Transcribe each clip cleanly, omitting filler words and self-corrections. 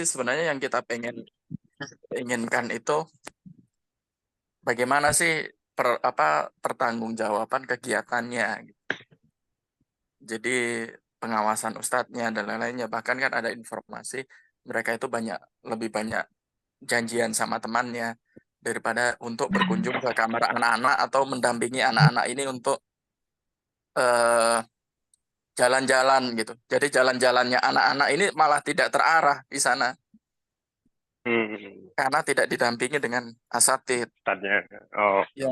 sebenarnya yang kita inginkan itu bagaimana sih pertanggungjawaban kegiatannya. Jadi pengawasan ustadznya dan lain-lainnya. Bahkan kan ada informasi mereka itu lebih banyak janjian sama temannya daripada untuk berkunjung ke kamar anak-anak atau mendampingi anak-anak ini untuk eh, jalan-jalan gitu. Jadi jalan-jalannya anak-anak ini malah tidak terarah di sana Hmm, karena tidak didampingi dengan asatid. tadinya. Oh, Ya,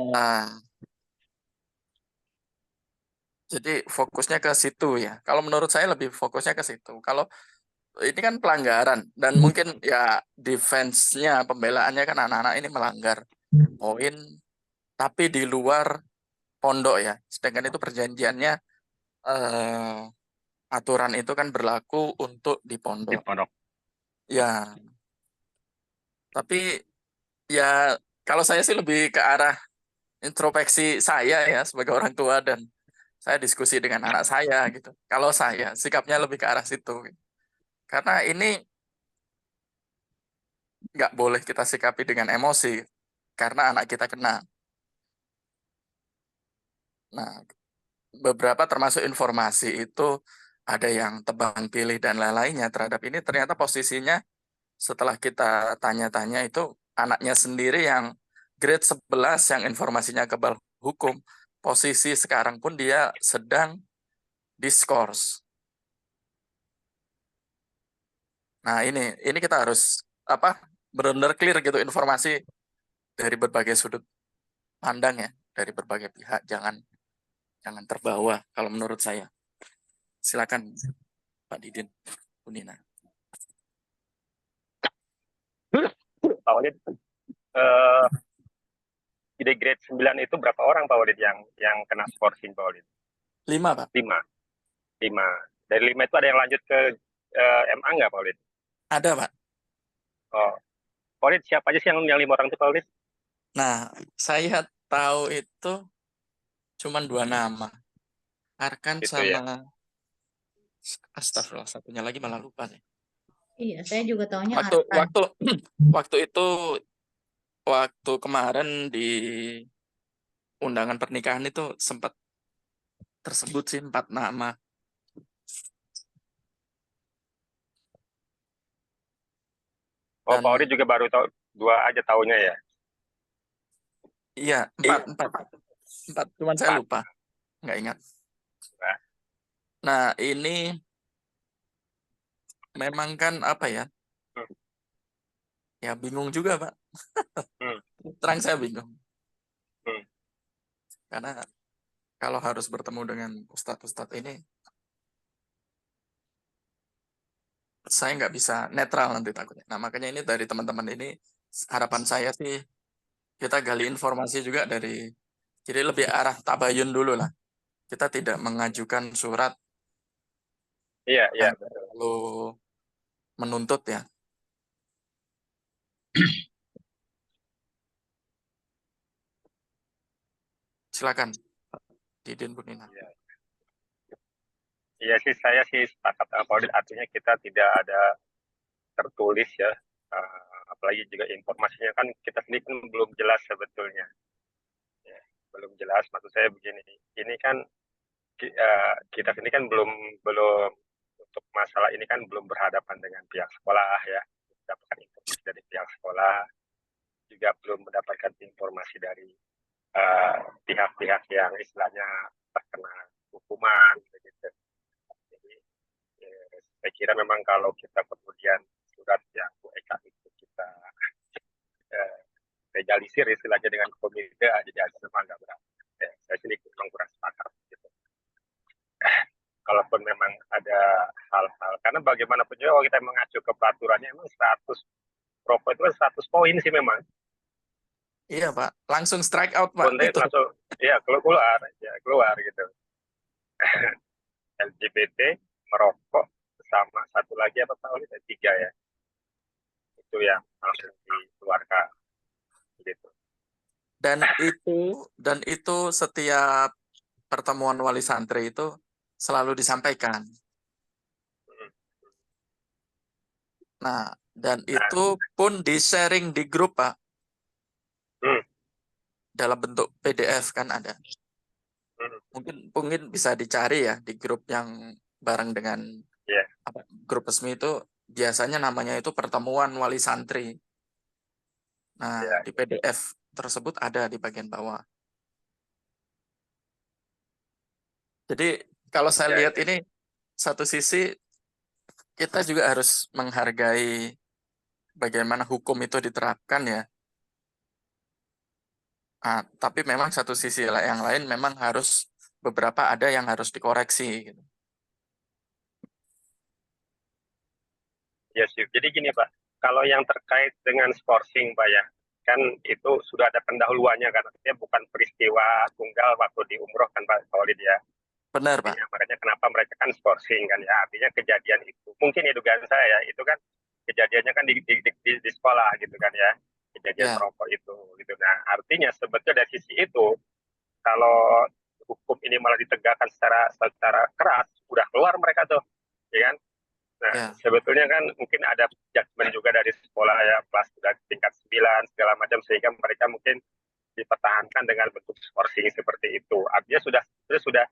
jadi fokusnya ke situ ya. Kalau menurut saya lebih fokusnya ke situ. Kalau ini kan pelanggaran dan mungkin ya defense-nya, pembelaannya kan anak-anak ini melanggar poin tapi di luar pondok ya. Sedangkan itu perjanjiannya eh, aturan itu kan berlaku untuk di di pondok. pondok. Ya, tapi ya kalau saya sih lebih ke arah introspeksi saya ya sebagai orang tua dan saya diskusi dengan anak saya gitu. Kalau saya sikapnya lebih ke arah situ. Karena ini nggak boleh kita sikapi dengan emosi karena anak kita kena. Nah, beberapa termasuk informasi itu ada yang tebang pilih dan lain-lainnya terhadap ini ternyata posisinya setelah kita tanya-tanya itu anaknya sendiri yang grade 11 yang informasinya kebal hukum, posisi sekarang pun dia sedang diskors. Nah, ini kita harus benar-benar clear gitu informasi dari berbagai sudut pandang ya, dari berbagai pihak, jangan jangan terbawa kalau menurut saya. Silakan Pak Didin, Bu Nina. Pak Walid, eh, di grade 9 itu berapa orang Pak Walid yang kena skorsing Pak Walid? 5, Pak. 5. 5. Dari 5 itu ada yang lanjut ke MA nggak Pak Walid? Ada, Pak. Oh, Pak Walid siapa aja sih yang 5 orang itu Pak Walid? Nah, saya tahu itu cuma 2 nama. Arkan Itu sama ya. Astagfirullah, satunya lagi malah lupa nih. Iya, saya juga taunya Waktu Arkan. waktu waktu itu waktu kemarin di undangan pernikahan itu sempat tersebut sih 4 nama. Oh, Pak Dan Walid juga baru tahu 2 aja tahunya ya. iya, empat. Cuman saya 4. lupa, nggak ingat. Nah, Nah, ini memang kan apa ya? hmm, Ya bingung juga, Pak. hmm, Terang saya bingung. hmm. Karena kalau harus bertemu dengan ustadz-ustadz ini, saya nggak bisa netral nanti takutnya. Nah, makanya ini dari teman-teman ini, harapan saya sih kita gali informasi juga jadi lebih arah tabayun dulu lah. Kita tidak mengajukan surat Iya, iya, yang betul. terlalu menuntut ya. Silakan, Didin, Bu Nina. Iya. Iya sih, saya sih sepakat Pak Walid, artinya kita tidak ada tertulis ya. Apalagi juga informasinya kan kita sendiri kan belum jelas sebetulnya. Ya, belum jelas, maksud saya begini. Ini kan kita sendiri kan belum belum untuk masalah ini kan belum berhadapan dengan pihak sekolah ya, mendapatkan informasi dari pihak sekolah, juga belum mendapatkan informasi dari pihak-pihak yang istilahnya terkena hukuman begitu. Jadi saya kira memang kalau kita kemudian surat yang WK itu kita eh, legalisir istilahnya dengan komite, jadi memang nggak berat. Saya sendiri memang kurang sepakat gitu. Kalaupun memang ada hal-hal, karena bagaimanapun juga kalau kita mengacu ke peraturannya, memang 100 rokok itu kan 100 poin sih memang. Iya, Pak. Langsung strike out, Pak. Konten Itu. langsung ya keluar, ya keluar gitu. LGBT, merokok, sama satu lagi apa Pak Oli? 3 ya. Itu yang langsung dikeluarkan gitu. Dan itu setiap pertemuan wali santri itu selalu disampaikan. Hmm. Nah, Dan Nah, itu pun di-sharing di grup, Pak. hmm, Dalam bentuk PDF kan ada. hmm, Mungkin bisa dicari ya di grup yang bareng dengan ya, grup resmi itu biasanya namanya itu pertemuan wali santri. Nah, ya, di PDF tersebut ada di bagian bawah. Jadi kalau saya ya, lihat ya. ini satu sisi kita juga harus menghargai bagaimana hukum itu diterapkan ya. Nah, tapi memang satu sisi yang lain memang harus beberapa ada yang harus dikoreksi gitu. Ya sih. Jadi gini Pak, kalau yang terkait dengan skorsing Pak ya, kan itu sudah ada pendahuluannya kan, artinya bukan peristiwa tunggal waktu di umroh kan Pak Khalid ya. Benar, Pak. Artinya makanya kenapa mereka kan skorsing kan ya, artinya kejadian itu. Mungkin ya dugaan saya ya, itu kan kejadiannya kan di sekolah gitu kan ya, kejadian Ya, merokok itu gitu. Nah artinya sebetulnya dari sisi itu, kalau hukum ini malah ditegakkan secara keras, udah keluar mereka tuh, ya kan? Nah, ya, sebetulnya kan mungkin ada judgement juga dari sekolah ya, kelas sudah tingkat 9 segala macam, sehingga mereka mungkin dipertahankan dengan bentuk skorsing seperti itu. Artinya sudah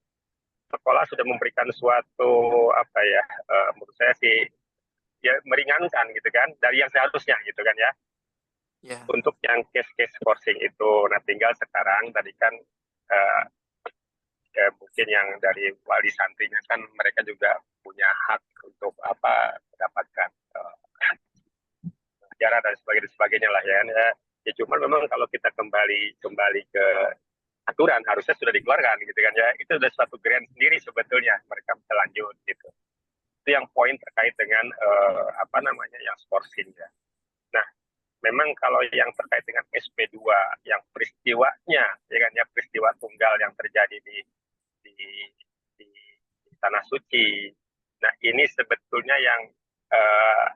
sekolah sudah memberikan suatu apa ya, menurut saya sih ya meringankan gitu kan dari yang seharusnya gitu kan ya, ya, untuk yang case-case skorsing itu. Nah, tinggal sekarang tadi kan uh, ya mungkin yang dari wali santrinya kan mereka juga punya hak untuk apa mendapatkan sejarah dan sebagainya lah ya. Ya cuma memang kalau kita kembali ke aturan harusnya sudah dikeluarkan gitu kan ya. Itu sudah suatu grand sendiri sebetulnya mereka bisa lanjut gitu. Itu yang poin terkait dengan apa namanya yang skorsing ya. Nah, memang kalau yang terkait dengan SP2 yang peristiwanya ya kan ya, peristiwa tunggal yang terjadi di, di, di tanah suci. Nah, ini sebetulnya yang uh,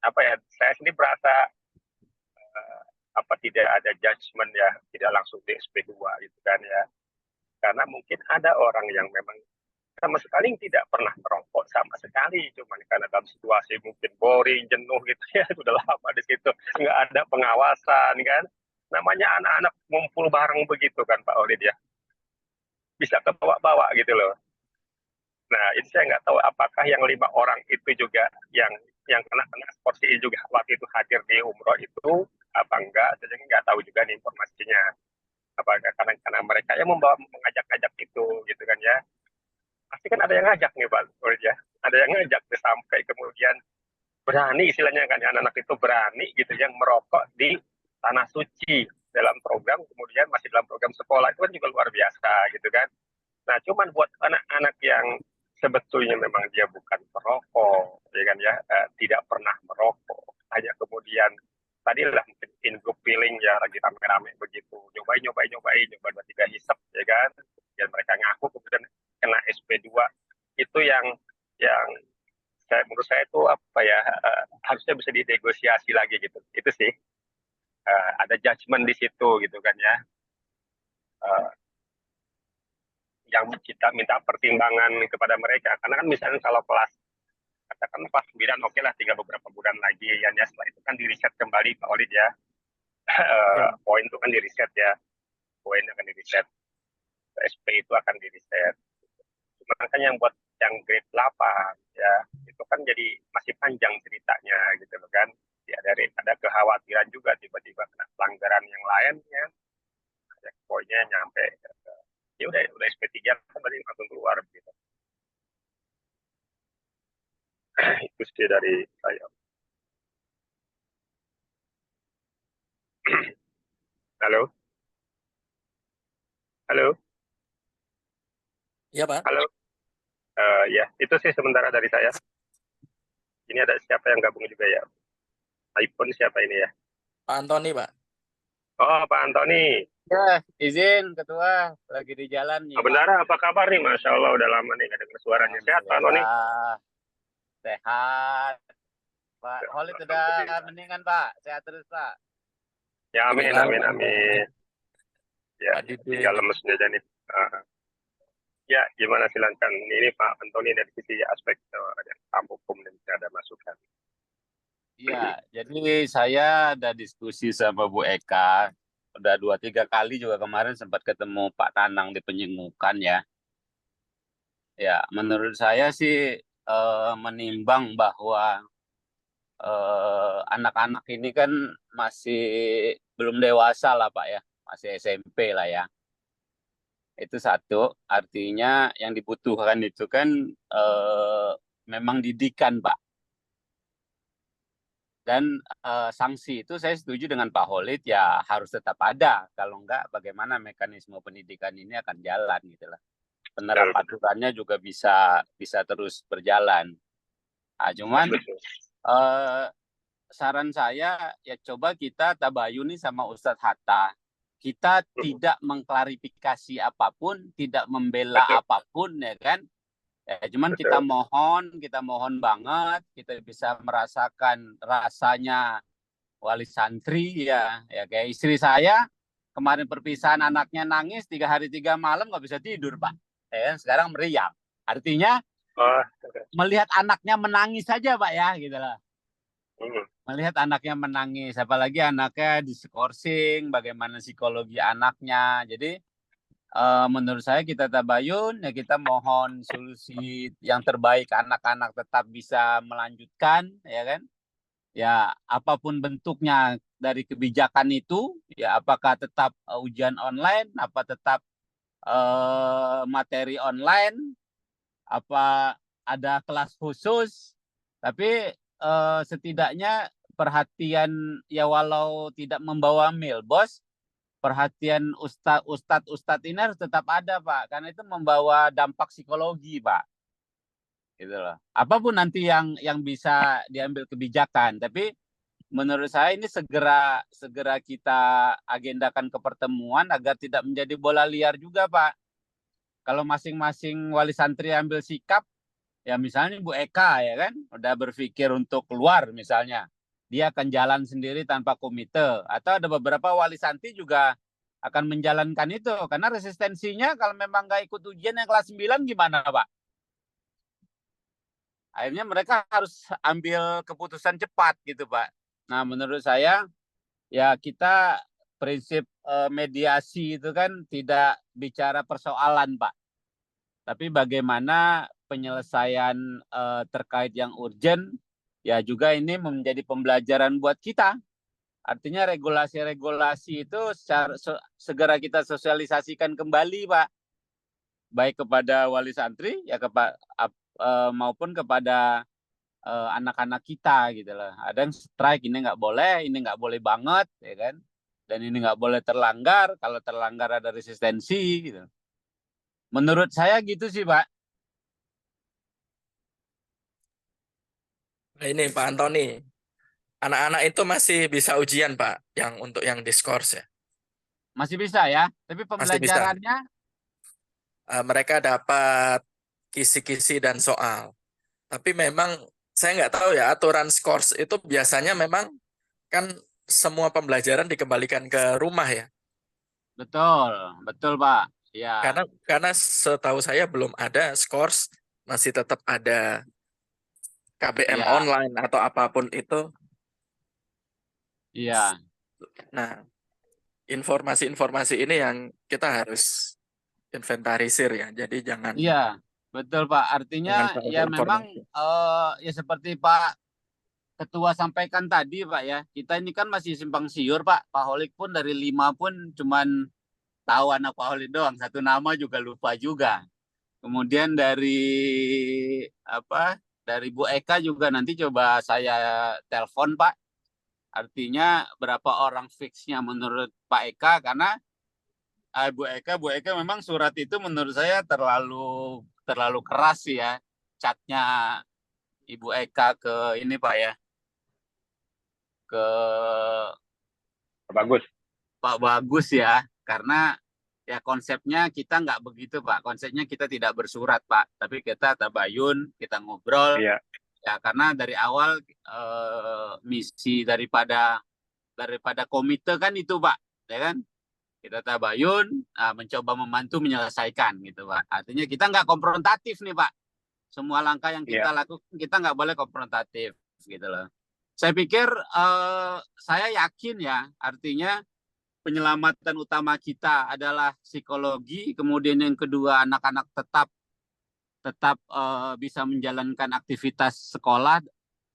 apa ya, saya sendiri berasa apa tidak ada judgement ya, tidak langsung di SP2 gitu kan ya. Karena mungkin ada orang yang memang sama sekali tidak pernah merokok sama sekali, cuman karena dalam situasi mungkin boring, jenuh gitu ya, sudah lama di situ, nggak ada pengawasan kan. Namanya anak-anak ngumpul bareng begitu kan Pak Olid ya, bisa ke bawa-bawa gitu loh. Nah, ini saya nggak tahu apakah yang 5 orang itu juga yang kena seperti ini juga waktu itu hadir di umroh itu apa enggak, saya nggak tahu juga nih informasinya. Apa karena mereka yang mengajak-ajak itu gitu kan ya. Pasti kan ada yang ngajak nih Pak Ulid ya. Ada yang ngajak sampai kemudian berani istilahnya kan ya, anak-anak itu berani gitu yang merokok di tanah suci dalam program, kemudian masih dalam program sekolah, itu kan juga luar biasa gitu kan. Nah, cuman buat anak-anak yang sebetulnya memang dia bukan perokok, ya kan ya, tidak pernah merokok, hanya kemudian tadi lah mungkin in group feeling ya, lagi rame-rame begitu, nyobain, nyoba 2 3 hisap, ya kan, dan mereka ngaku kemudian kena SP2, itu yang menurut saya itu apa ya, harusnya bisa dinegosiasi lagi gitu, itu sih, ada judgement di situ gitu kan ya. Uh, yang kita minta pertimbangan kepada mereka, karena kan misalnya kalau kelas katakan kelas 9 oke lah, tinggal beberapa bulan lagi ya, setelah itu kan di riset kembali Pak Olid ya. ya, Poin itu kan di riset ya, poin akan di riset, SP itu akan di riset. Cuma kan yang buat yang grade 8 ya, itu kan jadi masih panjang ceritanya gitu loh kan ya, ada kekhawatiran juga tiba-tiba kena pelanggaran yang lain ya, poinnya nyampe ya udah SP3 kan berarti langsung keluar gitu. Itu sih dari saya. Halo, halo, ya, Pak. halo. Ya, itu sih sementara dari saya. Ini ada siapa yang gabung juga ya? iPhone siapa ini ya? Pak Antoni, Pak. Oh, Pak Antoni. Ya, izin ketua lagi di jalan nih, Pak Pak. Bendara, apa kabar nih? Masya Allah, udah lama nih gak dengar suaranya. Sehat, Pak Antoni? Alhamdulillah sehat. Pak Holid udah Alhamdulillah. mendingan, Pak. Sehat terus, Pak. Ya, amin, Alhamdulillah, amin, Pak Antoni. amin. Ya, Pak tinggal Didin. lemesnya aja nih. Ya, gimana silakan. Ini Pak Antoni dari sisi aspek hukum dan tidak ada masukan. Iya, jadi saya ada diskusi sama Bu Eka. Udah 2-3 kali juga kemarin sempat ketemu Pak Nanang di Penyengukan ya. Ya, menurut saya sih menimbang bahwa anak-anak ini kan masih belum dewasa lah Pak ya, masih SMP lah ya. Itu satu, artinya yang dibutuhkan itu kan memang didikan Pak. Dan sanksi itu saya setuju dengan Pak Holid ya harus tetap ada. Kalau enggak, bagaimana mekanisme pendidikan ini akan jalan gitu lah. Penerapan aturannya juga bisa terus berjalan. Nah, cuman Betul. saran saya ya coba kita tabayun nih sama Ustadz Hatta. Kita tidak mengklarifikasi apapun, tidak membela Betul. apapun ya kan. Ya, cuman Betul. kita mohon banget kita bisa merasakan rasanya wali santri ya. Ya kayak istri saya kemarin perpisahan anaknya nangis 3 hari 3 malam nggak bisa tidur Pak. Ya, sekarang meriang. Artinya Oh, melihat anaknya menangis saja Pak ya gitu lah. hmm. Melihat anaknya menangis, apalagi anaknya diskorsing, bagaimana psikologi anaknya. Jadi menurut saya kita tabayun, ya kita mohon solusi yang terbaik anak-anak tetap bisa melanjutkan, ya kan? Ya apapun bentuknya dari kebijakan itu, ya apakah tetap ujian online, apa tetap materi online, apa ada kelas khusus, tapi setidaknya perhatian ya walau tidak membawa mil, bos, perhatian ustadz ini harus tetap ada Pak, karena itu membawa dampak psikologi Pak, gitu loh. Apapun nanti yang bisa diambil kebijakan, tapi menurut saya ini segera kita agendakan ke pertemuan agar tidak menjadi bola liar juga Pak. Kalau masing-masing wali santri ambil sikap, ya misalnya Bu Eka ya kan, udah berpikir untuk keluar misalnya, dia akan jalan sendiri tanpa komite, atau ada beberapa wali santri juga akan menjalankan itu, karena resistensinya kalau memang nggak ikut ujian yang kelas 9 gimana Pak? Akhirnya mereka harus ambil keputusan cepat gitu Pak. Nah menurut saya ya kita prinsip mediasi itu kan tidak bicara persoalan Pak, tapi bagaimana penyelesaian terkait yang urgent, ya juga ini menjadi pembelajaran buat kita. Artinya regulasi-regulasi itu segera kita sosialisasikan kembali, Pak. Baik kepada wali santri ya maupun kepada anak-anak kita gitu loh. Ada yang strike, ini nggak boleh banget, ya kan? Dan ini nggak boleh terlanggar. Kalau terlanggar ada resistensi gitu. Menurut saya gitu sih, Pak. Nah, ini Pak Antoni, anak-anak itu masih bisa ujian Pak, yang untuk yang diskors ya, Masih bisa ya, tapi masih bisa. pembelajarannya Mereka dapat kisi-kisi dan soal. Tapi memang saya nggak tahu ya, aturan skors itu biasanya memang kan semua pembelajaran dikembalikan ke rumah ya. betul Pak. Ya, Karena setahu saya belum ada skors, masih tetap ada KBM ya, online atau apapun itu. iya, Nah, informasi-informasi ini yang kita harus inventarisir ya. Jadi jangan iya, betul Pak. jangan Artinya salah ya memang informasi. ya seperti Pak Ketua sampaikan tadi Pak ya, kita ini kan masih simpang siur Pak. Pak Holik pun dari 5 pun cuman tahu anak Pak Holik doang, satu nama juga lupa juga. Kemudian dari Bu Eka juga nanti coba saya telepon Pak. Artinya berapa orang fixnya menurut Pak Eka, karena Bu Eka memang surat itu menurut saya terlalu keras sih ya, catnya Ibu Eka ke ini Pak ya, ke Bagus. Pak Bagus ya, karena ya konsepnya kita nggak begitu Pak, konsepnya kita tidak bersurat Pak, tapi kita tabayun, kita ngobrol Iya. ya, karena dari awal misi daripada komite kan itu Pak, ya kan? Kita tabayun, mencoba membantu menyelesaikan gitu Pak. Artinya kita nggak konfrontatif nih Pak. Semua langkah yang kita lakukan kita nggak boleh konfrontatif gitu loh. Saya pikir saya yakin ya, artinya penyelamatan utama kita adalah psikologi, kemudian yang kedua anak-anak tetap bisa menjalankan aktivitas sekolah,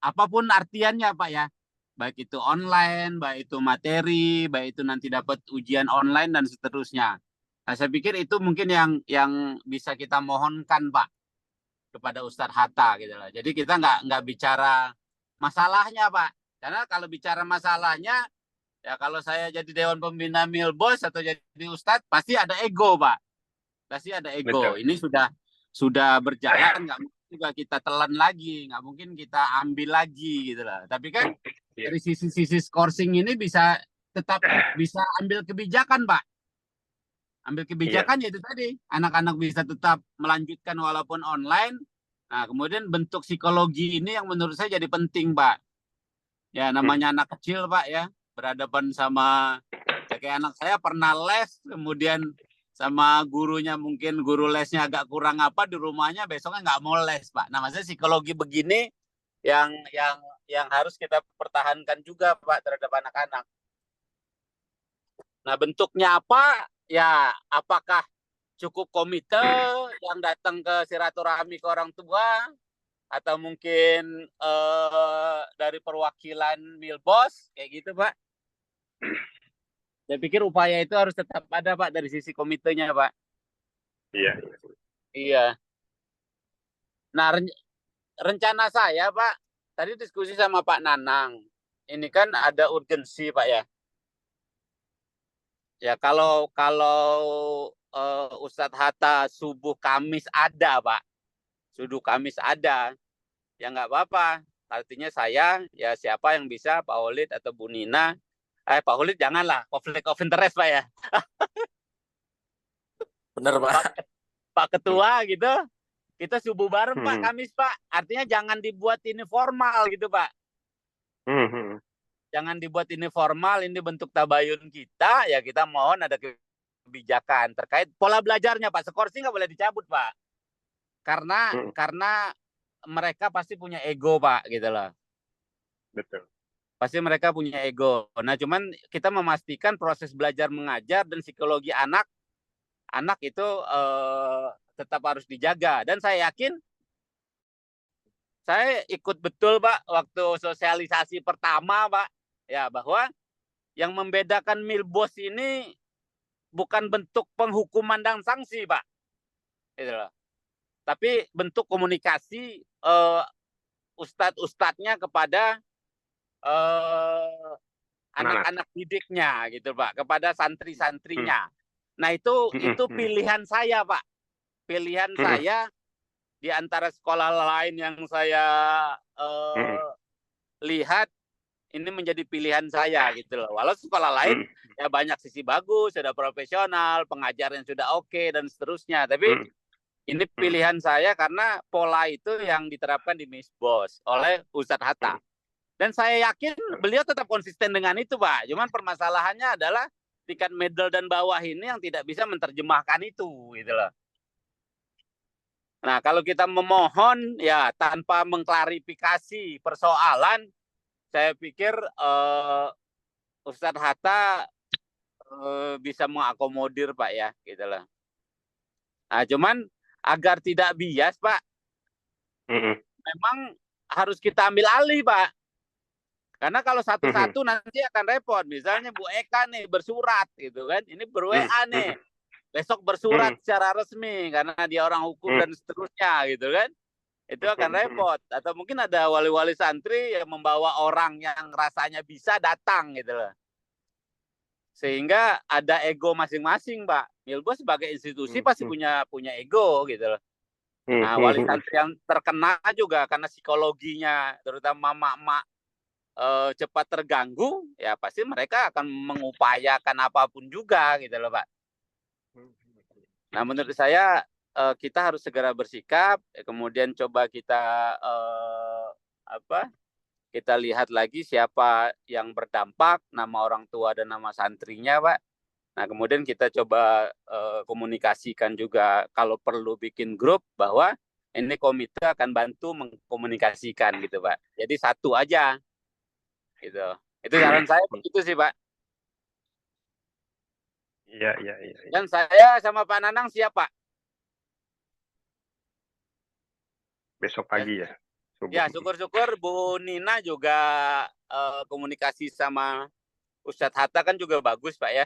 apapun artiannya Pak ya, baik itu online, baik itu materi, baik itu nanti dapat ujian online dan seterusnya. Nah, saya pikir itu mungkin yang bisa kita mohonkan Pak kepada Ustadz Hatta gitu loh. Jadi kita nggak bicara masalahnya Pak, karena kalau bicara masalahnya ya kalau saya jadi Dewan Pembina Milbos atau jadi Ustadz pasti ada ego Pak, pasti ada ego. Betul. Ini sudah berjalan, nggak mungkin juga kita telan lagi, nggak mungkin kita ambil lagi gitu lah. Tapi kan Iya. dari sisi skorsing ini tetap bisa ambil kebijakan Pak. Ambil kebijakan yaitu tadi anak-anak bisa tetap melanjutkan walaupun online. Nah, kemudian bentuk psikologi ini yang menurut saya jadi penting Pak. Ya namanya anak kecil Pak ya, berhadapan sama ya, kayak anak saya pernah les, kemudian sama gurunya mungkin guru lesnya agak kurang apa di rumahnya, besoknya nggak mau les Pak. Nah maksudnya psikologi begini yang harus kita pertahankan juga Pak terhadap anak-anak. Nah bentuknya apa? Ya apakah cukup komite yang datang ke silaturahmi ke orang tua, atau mungkin dari perwakilan Milbos kayak gitu Pak. Saya pikir upaya itu harus tetap ada Pak dari sisi komitenya Pak. Iya. Iya. Nah rencana saya Pak, tadi diskusi sama Pak Nanang, ini kan ada urgensi Pak ya. Ya kalau Ustadz Hatta subuh Kamis ada Pak, subuh Kamis ada, ya nggak apa-apa. Artinya saya, ya siapa yang bisa, Pak Holid atau Bu Nina. Pak Holid janganlah, konflik of interest Pak ya. Bener Pak. Pak Ketua gitu, kita subuh bareng Pak Kamis Pak. Artinya jangan dibuat ini formal gitu Pak. Jangan dibuat ini formal, ini bentuk tabayun kita, ya kita mohon ada kebijakan terkait pola belajarnya Pak. Skorsing nggak boleh dicabut Pak. Karena mereka pasti punya ego Pak gitu loh. Betul. Pasti mereka punya ego. Nah cuman kita memastikan proses belajar mengajar dan psikologi anak itu tetap harus dijaga. Dan saya yakin saya ikut betul Pak waktu sosialisasi pertama Pak, ya bahwa yang membedakan Milbos ini bukan bentuk penghukuman dan sanksi Pak, gitu loh. Tapi bentuk komunikasi ustadz-ustadznya kepada anak-anak didiknya gitu Pak, kepada santri-santrinya. Nah itu pilihan saya Pak, pilihan saya di antara sekolah lain yang saya lihat, ini menjadi pilihan saya gitu loh. Walau sekolah lain ya banyak sisi bagus, sudah profesional, pengajaran sudah oke dan seterusnya. Tapi ini pilihan saya karena pola itu yang diterapkan di Milbos oleh Ustadz Hatta. Dan saya yakin beliau tetap konsisten dengan itu Pak. Cuman permasalahannya adalah tingkat middle dan bawah ini yang tidak bisa menerjemahkan itu gitu loh. Nah, kalau kita memohon ya tanpa mengklarifikasi persoalan, saya pikir Ustadz Hatta bisa mengakomodir Pak ya, gitu loh. Nah, cuman agar tidak bias Pak, memang harus kita ambil alih Pak. Karena kalau satu-satu nanti akan repot. Misalnya Bu Eka nih bersurat gitu kan, ini ber-WA nih. Besok bersurat secara resmi karena dia orang hukum dan seterusnya gitu kan. Itu akan repot. Atau mungkin ada wali-wali santri yang membawa orang yang rasanya bisa datang gitu loh. Sehingga ada ego masing-masing Pak. Milbos sebagai institusi pasti punya ego gitu loh. Nah wali santri yang terkena juga karena psikologinya, terutama mak-mak cepat terganggu, ya pasti mereka akan mengupayakan apapun juga gitu loh Pak. Nah menurut saya kita harus segera bersikap, kemudian coba kita kita lihat lagi siapa yang berdampak, nama orang tua dan nama santrinya Pak. Nah kemudian kita coba komunikasikan juga, kalau perlu bikin grup bahwa ini komite akan bantu mengkomunikasikan gitu Pak. Jadi satu aja. Gitu. Itu saran saya begitu sih, Pak. Iya. Dan saya sama Pak Nanang siap, Pak. Besok pagi ya. Subuh. Ya, syukur-syukur Bu Nina juga komunikasi sama Ustadz Hatta kan juga bagus, Pak ya.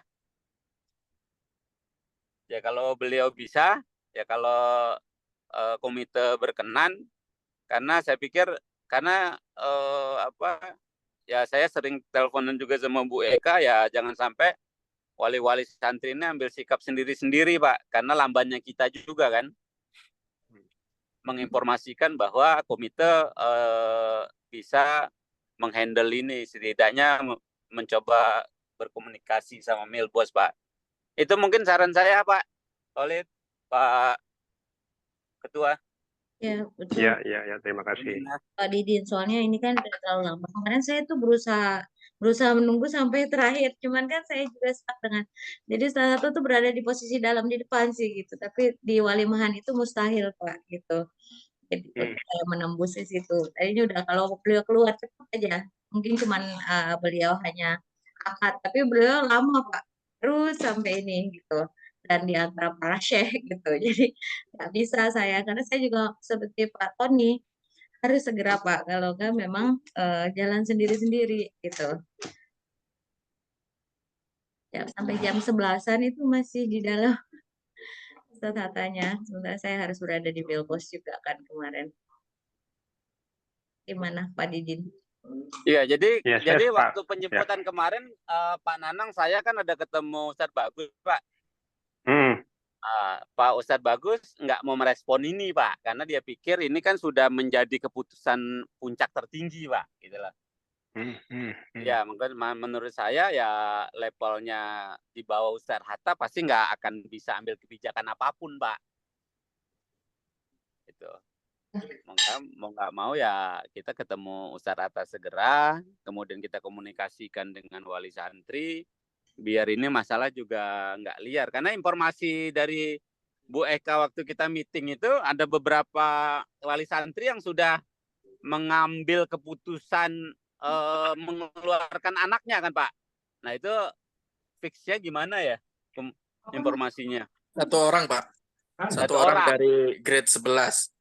Ya kalau beliau bisa, ya kalau komite berkenan, karena saya pikir ya saya sering teleponan juga sama Bu Eka, ya jangan sampai wali-wali santri ini ambil sikap sendiri-sendiri, Pak, karena lambannya kita juga kan menginformasikan bahwa komite bisa menghandle ini, setidaknya mencoba berkomunikasi sama Milbos, Pak. Itu mungkin saran saya, Pak Khalid, Pak Ketua. Ya, betul. Iya, terima kasih. Pak Didin, soalnya ini kan udah terlalu lama. Kemarin saya tuh berusaha menunggu sampai terakhir. Cuman kan saya juga stuck dengan, jadi salah satu tuh berada di posisi dalam di depan sih gitu. Tapi di Walimahan itu mustahil Pak gitu. Jadi untuk saya menembus di situ. Tadinya udah kalau beliau keluar cepat aja. Mungkin cuman beliau hanya akad, tapi beliau lama Pak. Terus sampai ini gitu. Dan di antara para syekh gitu. Jadi nggak bisa saya, karena saya juga seperti Pak Tony harus segera Pak, kalau enggak memang jalan sendiri-sendiri gitu. Ya, sampai jam 11-an itu masih di dalam tatanya. Sementara saya harus berada di Bilbos juga kan kemarin. Gimana Pak Didin? Iya, jadi Ya, saya waktu sepakat. penjemputan kemarin Pak Nanang saya kan ada ketemu Ustadz Bagus, Pak. Pak Ustadz Bagus nggak mau merespon ini, Pak, karena dia pikir ini kan sudah menjadi keputusan puncak tertinggi, Pak, gitu lah. Ya, mungkin menurut saya ya levelnya di bawah Ustadz Hatta pasti nggak akan bisa ambil kebijakan apapun, Pak. Gitu. Mau nggak mau ya kita ketemu Ustadz Hatta segera, kemudian kita komunikasikan dengan wali santri, biar ini masalah juga nggak liar. Karena informasi dari Bu Eka waktu kita meeting itu ada beberapa wali santri yang sudah mengambil keputusan mengeluarkan anaknya kan, Pak. Nah itu fixnya gimana ya informasinya? Satu orang, Pak. Satu orang dari grade 11.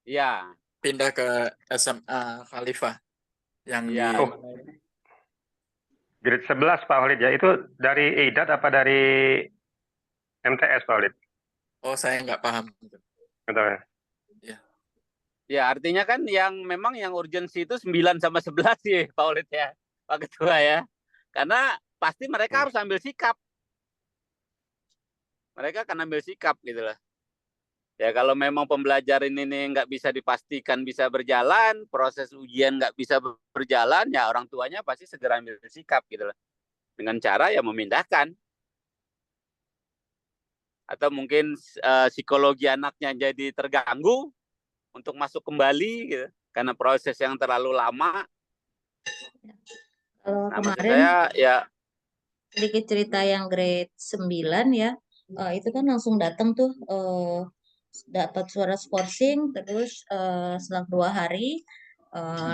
Ya. Pindah ke SMA Khalifah yang ya. di Grade 11 Pak Khalid ya. Itu dari EIDAT apa dari MTS Pak Khalid? Oh, saya nggak paham. Betul ya. Ya, artinya kan memang yang urgensi itu 9 sama 11 sih, Pak Khalid ya, Pak Ketua ya. Karena pasti mereka harus ambil sikap. Mereka akan ambil sikap gitu lah. Ya kalau memang pembelajaran ini nggak bisa dipastikan bisa berjalan, proses ujian nggak bisa berjalan, ya orang tuanya pasti segera ambil sikap gitu lah. Dengan cara ya memindahkan. Atau mungkin psikologi anaknya jadi terganggu untuk masuk kembali gitu, karena proses yang terlalu lama. Kalau Nah, maksud kemarin saya ya sedikit cerita yang grade 9 ya, itu kan langsung datang tuh dapat suara skorsing, terus selang 2 hari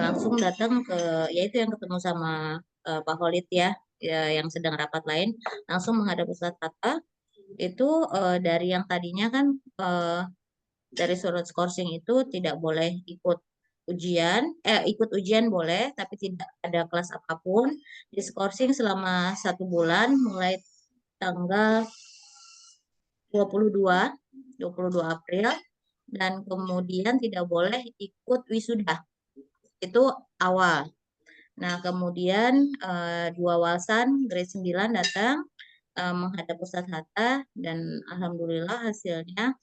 langsung datang ke, yaitu yang ketemu sama Pak Khalid ya, yang sedang rapat lain, langsung menghadap Ustadz Hatta. Itu dari yang tadinya kan dari surat skorsing itu tidak boleh ikut ujian boleh, tapi tidak ada kelas apapun. Di skorsing selama 1 bulan mulai tanggal 22 April, dan kemudian tidak boleh ikut wisuda. Itu awal. Nah, kemudian 2 walsan grade 9 datang menghadap Ustadz Hatta, dan alhamdulillah hasilnya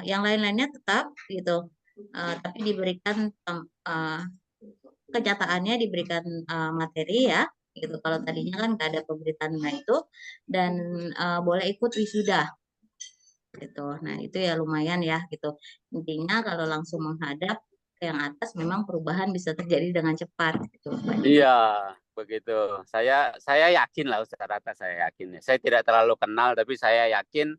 yang lain-lainnya tetap gitu. Tapi diberikan kenyataannya diberikan materi ya gitu. Kalau tadinya kan nggak ada pemberitaan itu, dan boleh ikut wisuda gitu. Nah itu ya lumayan ya gitu. Intinya kalau langsung menghadap ke yang atas memang perubahan bisa terjadi dengan cepat gitu. iya begitu. Saya yakin lah Ustaz Hatta, saya yakin. Saya tidak terlalu kenal tapi saya yakin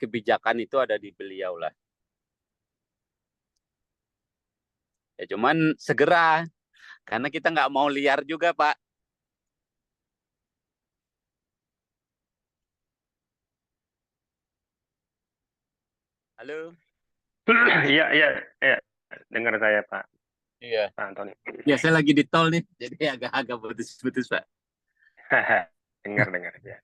kebijakan itu ada di beliau lah. Ya cuman segera, karena kita nggak mau liar juga, Pak. Halo? Iya, iya, iya. Dengar saya, Pak. Iya. Pak Antoni. Ya, saya lagi di tol nih, jadi agak-agak putus-putus, Pak. Dengar, dengar. Ya.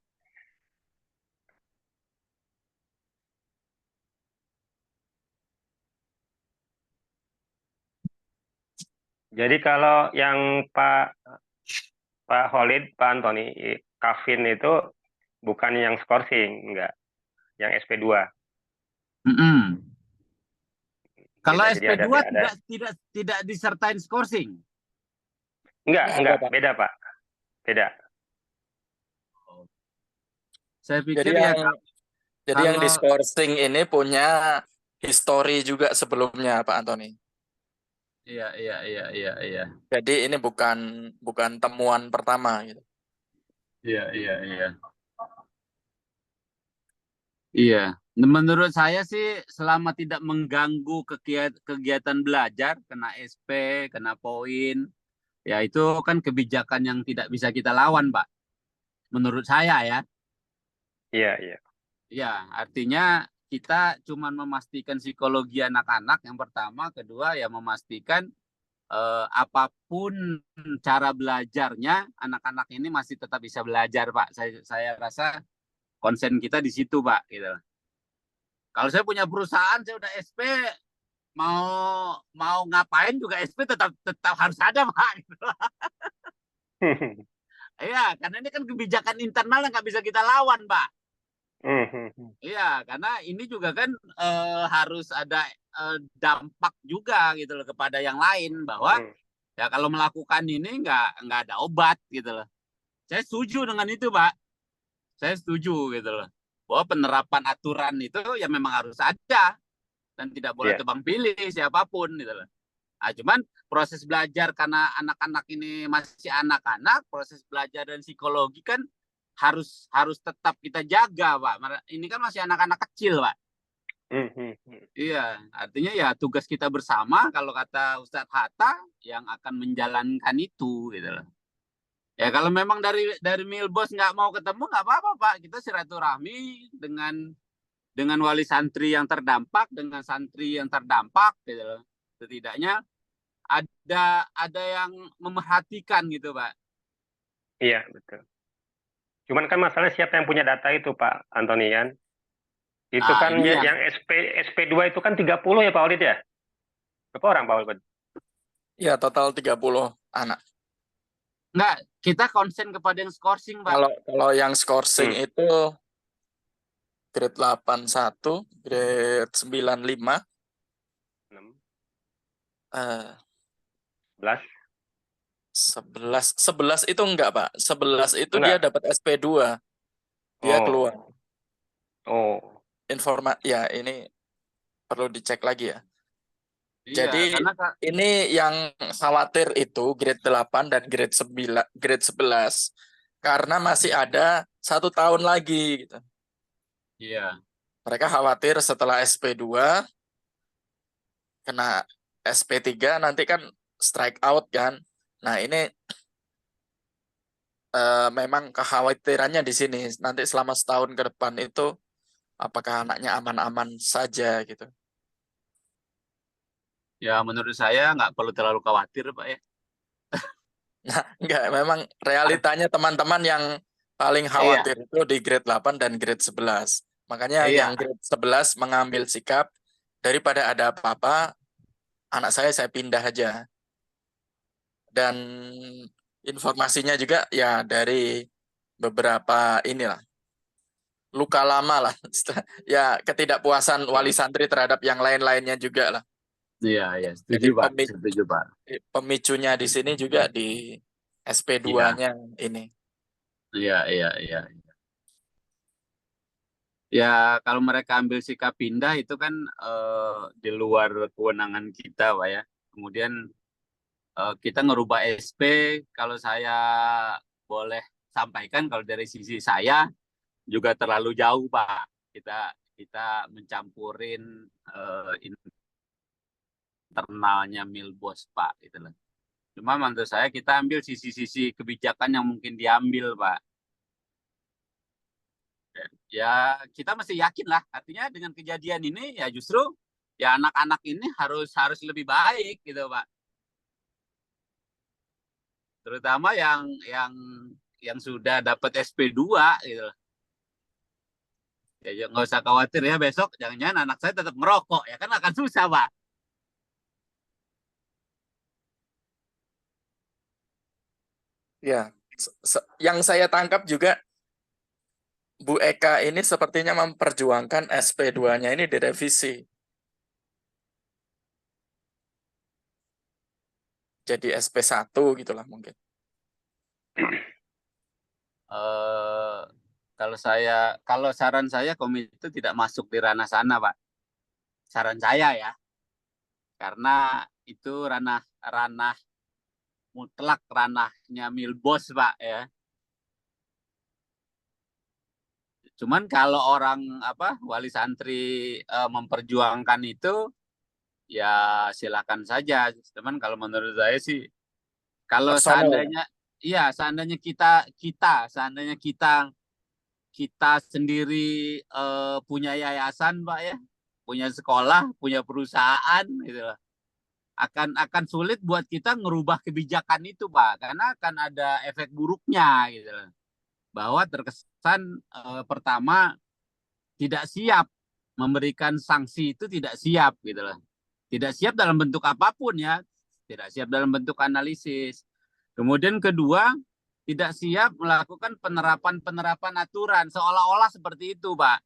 Jadi kalau yang Pak Holid, Pak Antoni, Kavin itu bukan yang skorsing, enggak. Yang SP2. Mm-mm. Kalau Beda. Jadi SP2 ada. tidak disertain skorsing. Nggak ada, Enggak. Pak. Beda, Pak. Beda. Saya Jadi pikir ya yang jadi yang di kalau Scoring ini punya history juga sebelumnya, Pak Antoni. iya. Jadi ini bukan bukan temuan pertama gitu. Iya. Iya, menurut saya sih selama tidak mengganggu kegiatan belajar, kena SP, kena poin, ya itu kan kebijakan yang tidak bisa kita lawan, Pak. Menurut saya ya. Iya, iya. Ya, artinya kita cuma memastikan psikologi anak-anak yang pertama, kedua ya memastikan apapun cara belajarnya, anak-anak ini masih tetap bisa belajar, Pak. Saya rasa konsen kita di situ, Pak. Gitu. Kalau saya punya perusahaan, saya udah SP, mau mau ngapain juga SP tetap tetap harus ada, Pak. Gitu. Iya, karena ini kan kebijakan internal yang nggak bisa kita lawan, Pak. Iya, karena ini juga kan harus ada dampak juga gitu loh kepada yang lain bahwa ya kalau melakukan ini nggak ada obat gitu loh. Saya setuju dengan itu, Pak. Saya setuju gitu loh. Bahwa penerapan aturan itu ya memang harus ada dan tidak boleh Iya. tebang pilih siapapun gitu loh. Nah, cuman proses belajar karena anak-anak ini masih anak-anak, proses belajar dan psikologi kan harus tetap kita jaga, Pak. Ini kan masih anak-anak kecil, Pak. Iya, artinya ya tugas kita bersama kalau kata Ustadz Hatta yang akan menjalankan itu gitu loh. Ya kalau memang dari Milbos nggak mau ketemu nggak apa-apa, Pak. Kita silaturahmi dengan wali santri yang terdampak, dengan santri yang terdampak gitu loh. Setidaknya ada yang memerhatikan gitu, Pak. Iya, betul. Cuman kan masalahnya siapa yang punya data itu, Pak Antoni kan? Itu Nah, kan ini yang yang SP2 itu kan 30 ya, Pak Holid ya? Berapa orang, Pak Holid? Ya, total 30 anak. enggak, kita konsen kepada yang skorsing, Pak. Kalau yang Scoring itu grade 81, grade 95, 6, eh 11. 11 itu enggak, Pak. 11 itu dia Enggak. dapat SP2. Dia keluar. Oh. Ya ini perlu dicek lagi ya. Iya, Jadi karena ini yang khawatir itu grade 8 dan grade 11 karena masih ada 1 tahun lagi gitu. iya. Mereka khawatir setelah SP2 kena SP3 nanti kan strike out kan. Nah, ini memang kekhawatirannya di sini nanti selama setahun ke depan itu apakah anaknya aman-aman saja gitu. Ya menurut saya nggak perlu terlalu khawatir, Pak ya. Nah, enggak, memang realitanya teman-teman yang paling Iya, khawatir itu di grade 8 dan grade 11. Makanya iya, yang grade 11 mengambil sikap daripada ada apa-apa, anak saya pindah aja. Dan informasinya juga ya dari beberapa inilah luka lama lah. Ya ketidakpuasan wali santri terhadap yang lain-lainnya juga lah. iya, Jadi setuju, Pak, setuju, Pak. pemicunya di sini juga di Iya, SP2-nya ini. iya. Ya kalau mereka ambil sikap pindah itu kan di luar kewenangan kita, Pak ya. Kemudian kita ngerubah SP, kalau saya boleh sampaikan, kalau dari sisi saya juga terlalu jauh, Pak. Kita mencampurin internalnya Milbos, Pak, gitu loh. Cuma menurut saya kita ambil sisi-sisi kebijakan yang mungkin diambil, Pak. Ya kita mesti yakin lah. Artinya dengan kejadian ini ya justru ya anak-anak ini harus lebih baik gitu, Pak. Terutama yang sudah dapat SP2 gitu loh. Ya nggak usah khawatir ya, besok jangan-jangan anak saya tetap ngerokok ya kan akan susah, Pak. Ya, yang saya tangkap juga Bu Eka ini sepertinya memperjuangkan SP2-nya ini direvisi. Jadi SP1 gitulah mungkin. Kalau saran saya komite itu tidak masuk di ranah sana, Pak. Saran saya ya, karena itu ranah mutlak ranahnya Milbos, Pak ya. Cuman kalau orang wali santri memperjuangkan itu ya silakan saja. Cuman kalau menurut saya sih kalau Personal. seandainya kita sendiri punya yayasan, Pak ya, punya sekolah, punya perusahaan gitu loh. Akan sulit buat kita ngerubah kebijakan itu, Pak, karena akan ada efek buruknya gitu loh. Bahwa terkesan pertama tidak siap memberikan sanksi itu tidak siap gitu loh. Tidak siap dalam bentuk apapun ya, tidak siap dalam bentuk analisis. Kemudian kedua, tidak siap melakukan penerapan aturan seolah-olah seperti itu, Pak.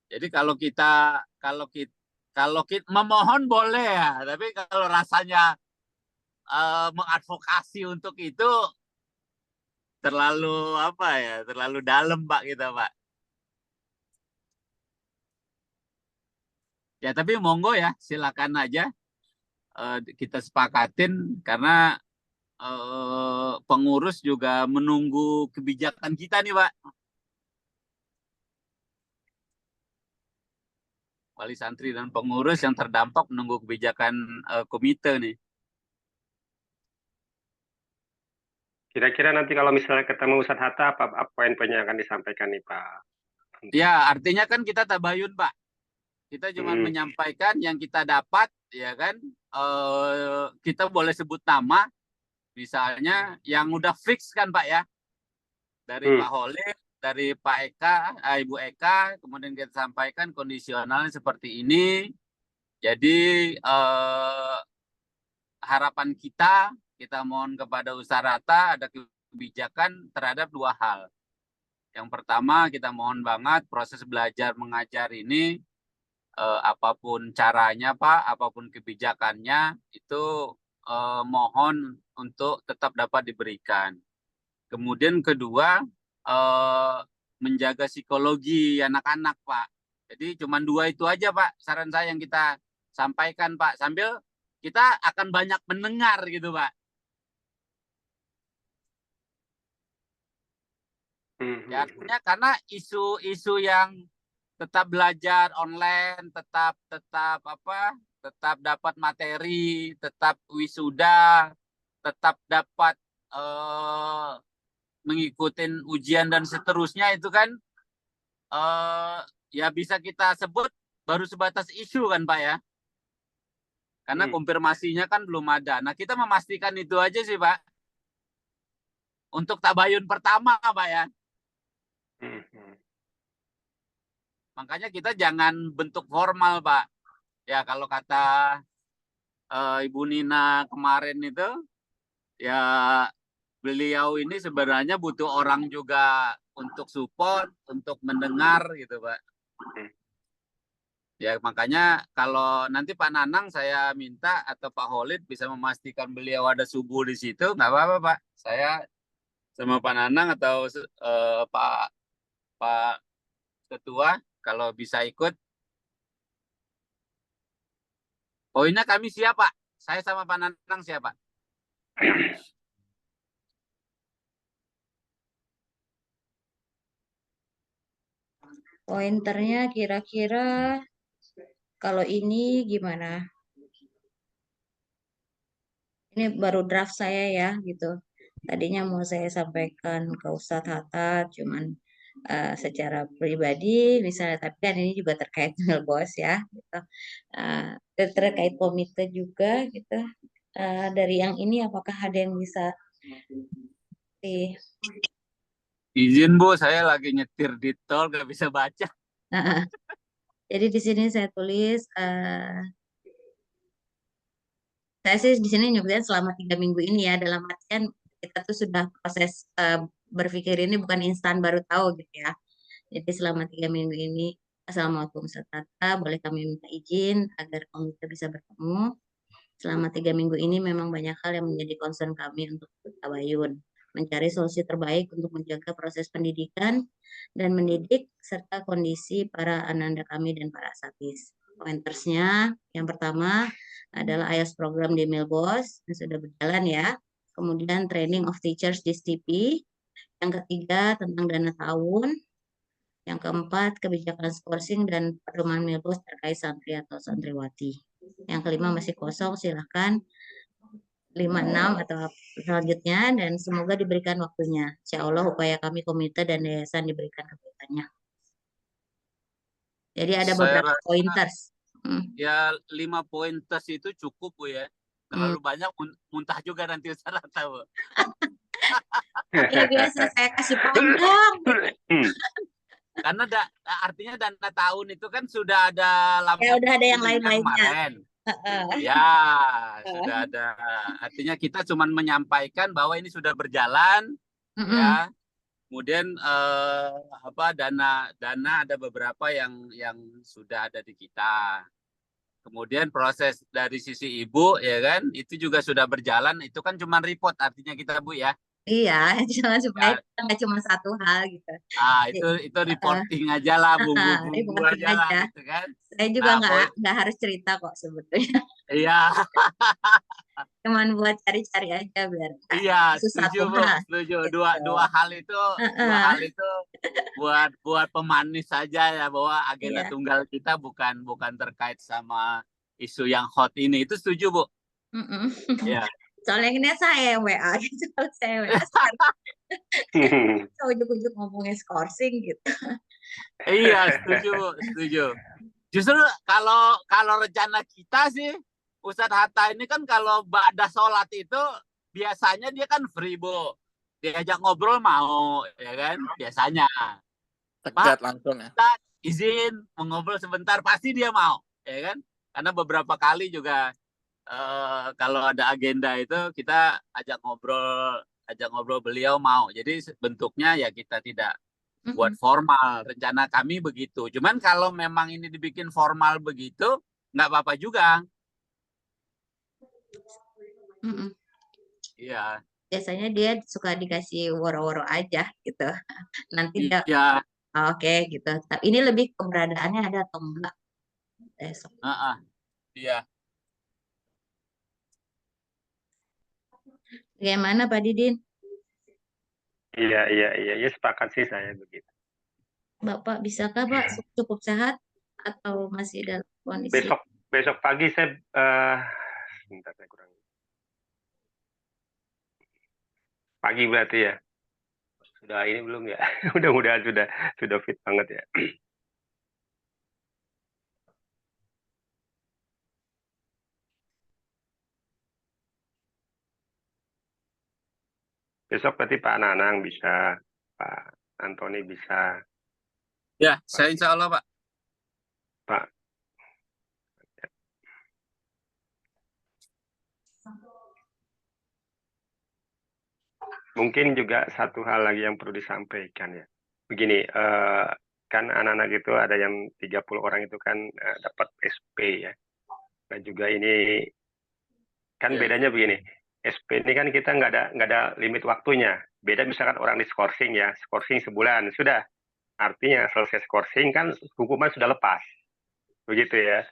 Jadi kalau kita memohon boleh ya, tapi kalau rasanya mengadvokasi untuk itu terlalu dalam, Pak, kita, Pak. Ya tapi monggo ya, silakan aja kita sepakatin karena pengurus juga menunggu kebijakan kita nih, Pak. Wali santri dan pengurus yang terdampak menunggu kebijakan komite nih. Kira-kira nanti kalau misalnya ketemu Ustadz Hatta, apa poin-poin yang akan disampaikan nih, Pak? Ya, artinya kan kita tabayun, Pak. Kita cuma menyampaikan yang kita dapat, ya kan. Kita boleh sebut nama, misalnya yang udah fix kan, Pak ya. Dari Pak Holid, dari Pak Eka, Ibu Eka, kemudian kita sampaikan kondisionalnya seperti ini. Jadi harapan kita mohon kepada Ustadz Hatta ada kebijakan terhadap dua hal. Yang pertama kita mohon banget proses belajar mengajar ini apapun caranya, Pak, apapun kebijakannya itu mohon untuk tetap dapat diberikan. Kemudian kedua menjaga psikologi anak-anak, Pak. Jadi cuma dua itu aja, Pak, saran saya yang kita sampaikan, Pak, sambil kita akan banyak mendengar gitu, Pak. Ya, artinya karena isu-isu yang tetap belajar online, tetap dapat materi, tetap wisuda, tetap dapat mengikuti ujian dan seterusnya itu kan ya bisa kita sebut baru sebatas isu kan, Pak ya. Karena konfirmasinya kan belum ada. Nah, kita memastikan itu aja sih, Pak. Untuk tabayun pertama, Pak ya. Makanya kita jangan bentuk formal, Pak. Ya, kalau kata Ibu Nina kemarin itu, ya beliau ini sebenarnya butuh orang juga untuk support, untuk mendengar gitu, Pak. Ya makanya kalau nanti Pak Nanang saya minta atau Pak Holid bisa memastikan beliau ada subuh di situ, nggak apa-apa, Pak. Saya sama Pak Nanang atau Pak Ketua kalau bisa ikut. Poinnya kami siap, Pak. Saya sama Pak Nanang siap, Pak. Pointernya kira-kira Kalau ini gimana? Ini baru draft saya ya gitu. Tadinya mau saya sampaikan ke Ustadz Hatta, cuman secara pribadi misalnya, tapi kan ini juga terkait dengan bos ya, gitu. Terkait komite juga gitu. Dari yang ini apakah ada yang bisa di Izin Bu, saya lagi nyetir di tol, nggak bisa baca. Nah, jadi di sini saya tulis saya sih di sini nyebutnya selama 3 minggu ini ya, dalam artian kita tuh sudah proses berpikir ini bukan instan baru tahu gitu ya. Jadi selama 3 minggu ini, Assalamualaikum Ustaz Tata, boleh kami minta izin agar komite bisa bertemu. Selama 3 minggu ini memang banyak hal yang menjadi concern kami untuk Tabayun, mencari solusi terbaik untuk menjaga proses pendidikan dan mendidik serta kondisi para ananda kami dan para asatidz. Pointersnya, yang pertama adalah IELTS program di Milbos yang sudah berjalan ya. Kemudian training of teachers di STP. Yang ketiga tentang dana tahun. Yang keempat kebijakan skorsing dan pedoman Milbos terkait santri atau santriwati. Yang kelima masih kosong, silahkan 5-6 atau selanjutnya dan semoga diberikan waktunya. Insya Allah upaya kami komite dan yayasan diberikan kebutuhannya. Jadi ada Saya beberapa pointers. ya 5 pointers itu cukup Bu ya. Hmm. Terlalu banyak muntah juga nanti Ustaz tahu. Ya biasa saya kasih panjang. Karena artinya dana tahun itu kan sudah ada lampu Ya udah ada yang kuningnya lain-lainnya. kemarin. Ya, sudah ada. Artinya kita cuma menyampaikan bahwa ini sudah berjalan, ya. Kemudian dana ada beberapa yang sudah ada di kita. Kemudian proses dari sisi ibu, ya kan, itu juga sudah berjalan. Itu kan cuma report artinya kita Bu ya. Iya, cuma supaya Ya, kita nggak cuma satu hal gitu. itu reporting aja lah, bumbu-bumbu Reporting aja lah aja. gitu kan. Saya juga Nah, nggak harus cerita kok sebetulnya. iya. Cuman buat cari-cari aja biar Iya, satu setuju Bu, hal. setuju. Gitu. Dua hal itu buat pemanis saja ya, bahwa agenda Iya. tunggal kita bukan terkait sama isu yang hot ini. Itu setuju Bu. Iya. Soalnya ini saya yang WA gitu. Kalau saya WA ujuk-ujuk ngomongin skorsing gitu. Iya, setuju Bu, setuju. Justru kalau rencana kita sih, Ustadz Hatta ini kan kalau ba'da sholat itu biasanya dia kan free Bu. Diajak ngobrol mau, ya kan? Biasanya. Tegat Pak, langsung ya. kita izin mengobrol sebentar, pasti dia mau, ya kan? Karena beberapa kali juga kalau ada agenda itu kita ajak ngobrol beliau mau. Jadi bentuknya ya kita tidak buat formal. Rencana kami begitu. Cuman kalau memang ini dibikin formal begitu, nggak apa-apa juga. Iya. Biasanya dia suka dikasih woro-woro aja gitu. Nanti dia Iya. Oke gitu. Tapi ini lebih keberadaannya ada atau enggak besok. Iya. Bagaimana Pak Didin? Iya, ya sepakat sih saya begitu. Bapak bisakah Pak cukup sehat atau masih dalam kondisi? Besok pagi saya sebentar saya kurang. Pagi berarti ya. Sudah ini belum ya? Mudah-mudahan sudah fit banget ya. Besok berarti Pak Nanang bisa, Pak Antoni bisa. Ya, saya insya Allah Pak. Pak. Mungkin juga satu hal lagi yang perlu disampaikan ya. Begini, kan anak-anak itu ada yang 30 orang itu kan dapat SP ya. Dan juga ini kan bedanya begini. SP ini kan kita nggak ada limit waktunya. Beda misalkan orang di skorsing ya, skorsing sebulan sudah. Artinya selesai skorsing kan hukuman sudah lepas. Begitu ya.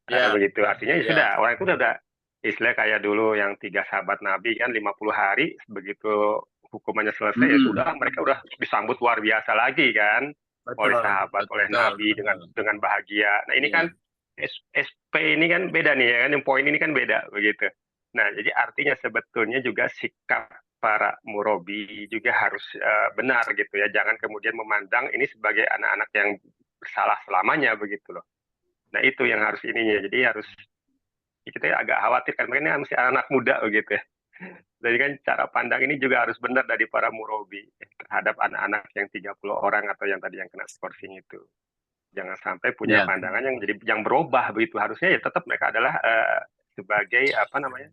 Begitu. Artinya ya sudah, orang itu udah istilah kayak dulu yang 3 sahabat Nabi kan 50 hari begitu hukumannya selesai ya sudah, mereka udah disambut luar biasa lagi kan. Oleh sahabat, oleh Nabi dengan bahagia. Nah, ini kan SP ini kan beda nih ya kan, yang poin ini kan beda begitu. Nah, jadi artinya sebetulnya juga sikap para murabi juga harus benar gitu ya. Jangan kemudian memandang ini sebagai anak-anak yang bersalah selamanya begitu loh. Nah, itu yang harus ininya. Jadi harus kita agak khawatir kan mereka ini masih anak muda begitu ya. Jadi kan cara pandang ini juga harus benar dari para murabi terhadap anak-anak yang 30 orang atau yang tadi yang kena skorsing itu. Jangan sampai punya Ya. pandangan yang berubah begitu. Harusnya ya tetap mereka adalah sebagai apa namanya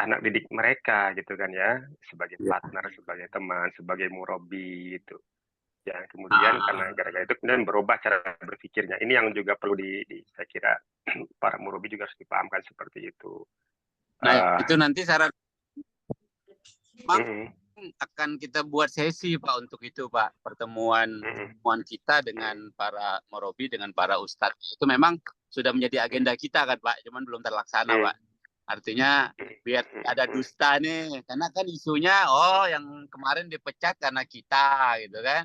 anak didik mereka gitu kan ya, sebagai partner, sebagai teman, sebagai murabi itu. Jangan kemudian karena gara-gara itu kemudian berubah cara berpikirnya. Ini yang juga perlu saya kira para murabi juga harus dipahamkan seperti itu. Nah, itu nanti saran Mm, akan kita buat sesi Pak untuk itu Pak, pertemuan kita dengan para murabi, dengan para ustadz. Itu memang sudah menjadi agenda kita kan Pak, cuman belum terlaksana Pak. Artinya biar ada dusta nih, karena kan isunya yang kemarin dipecat karena kita gitu kan.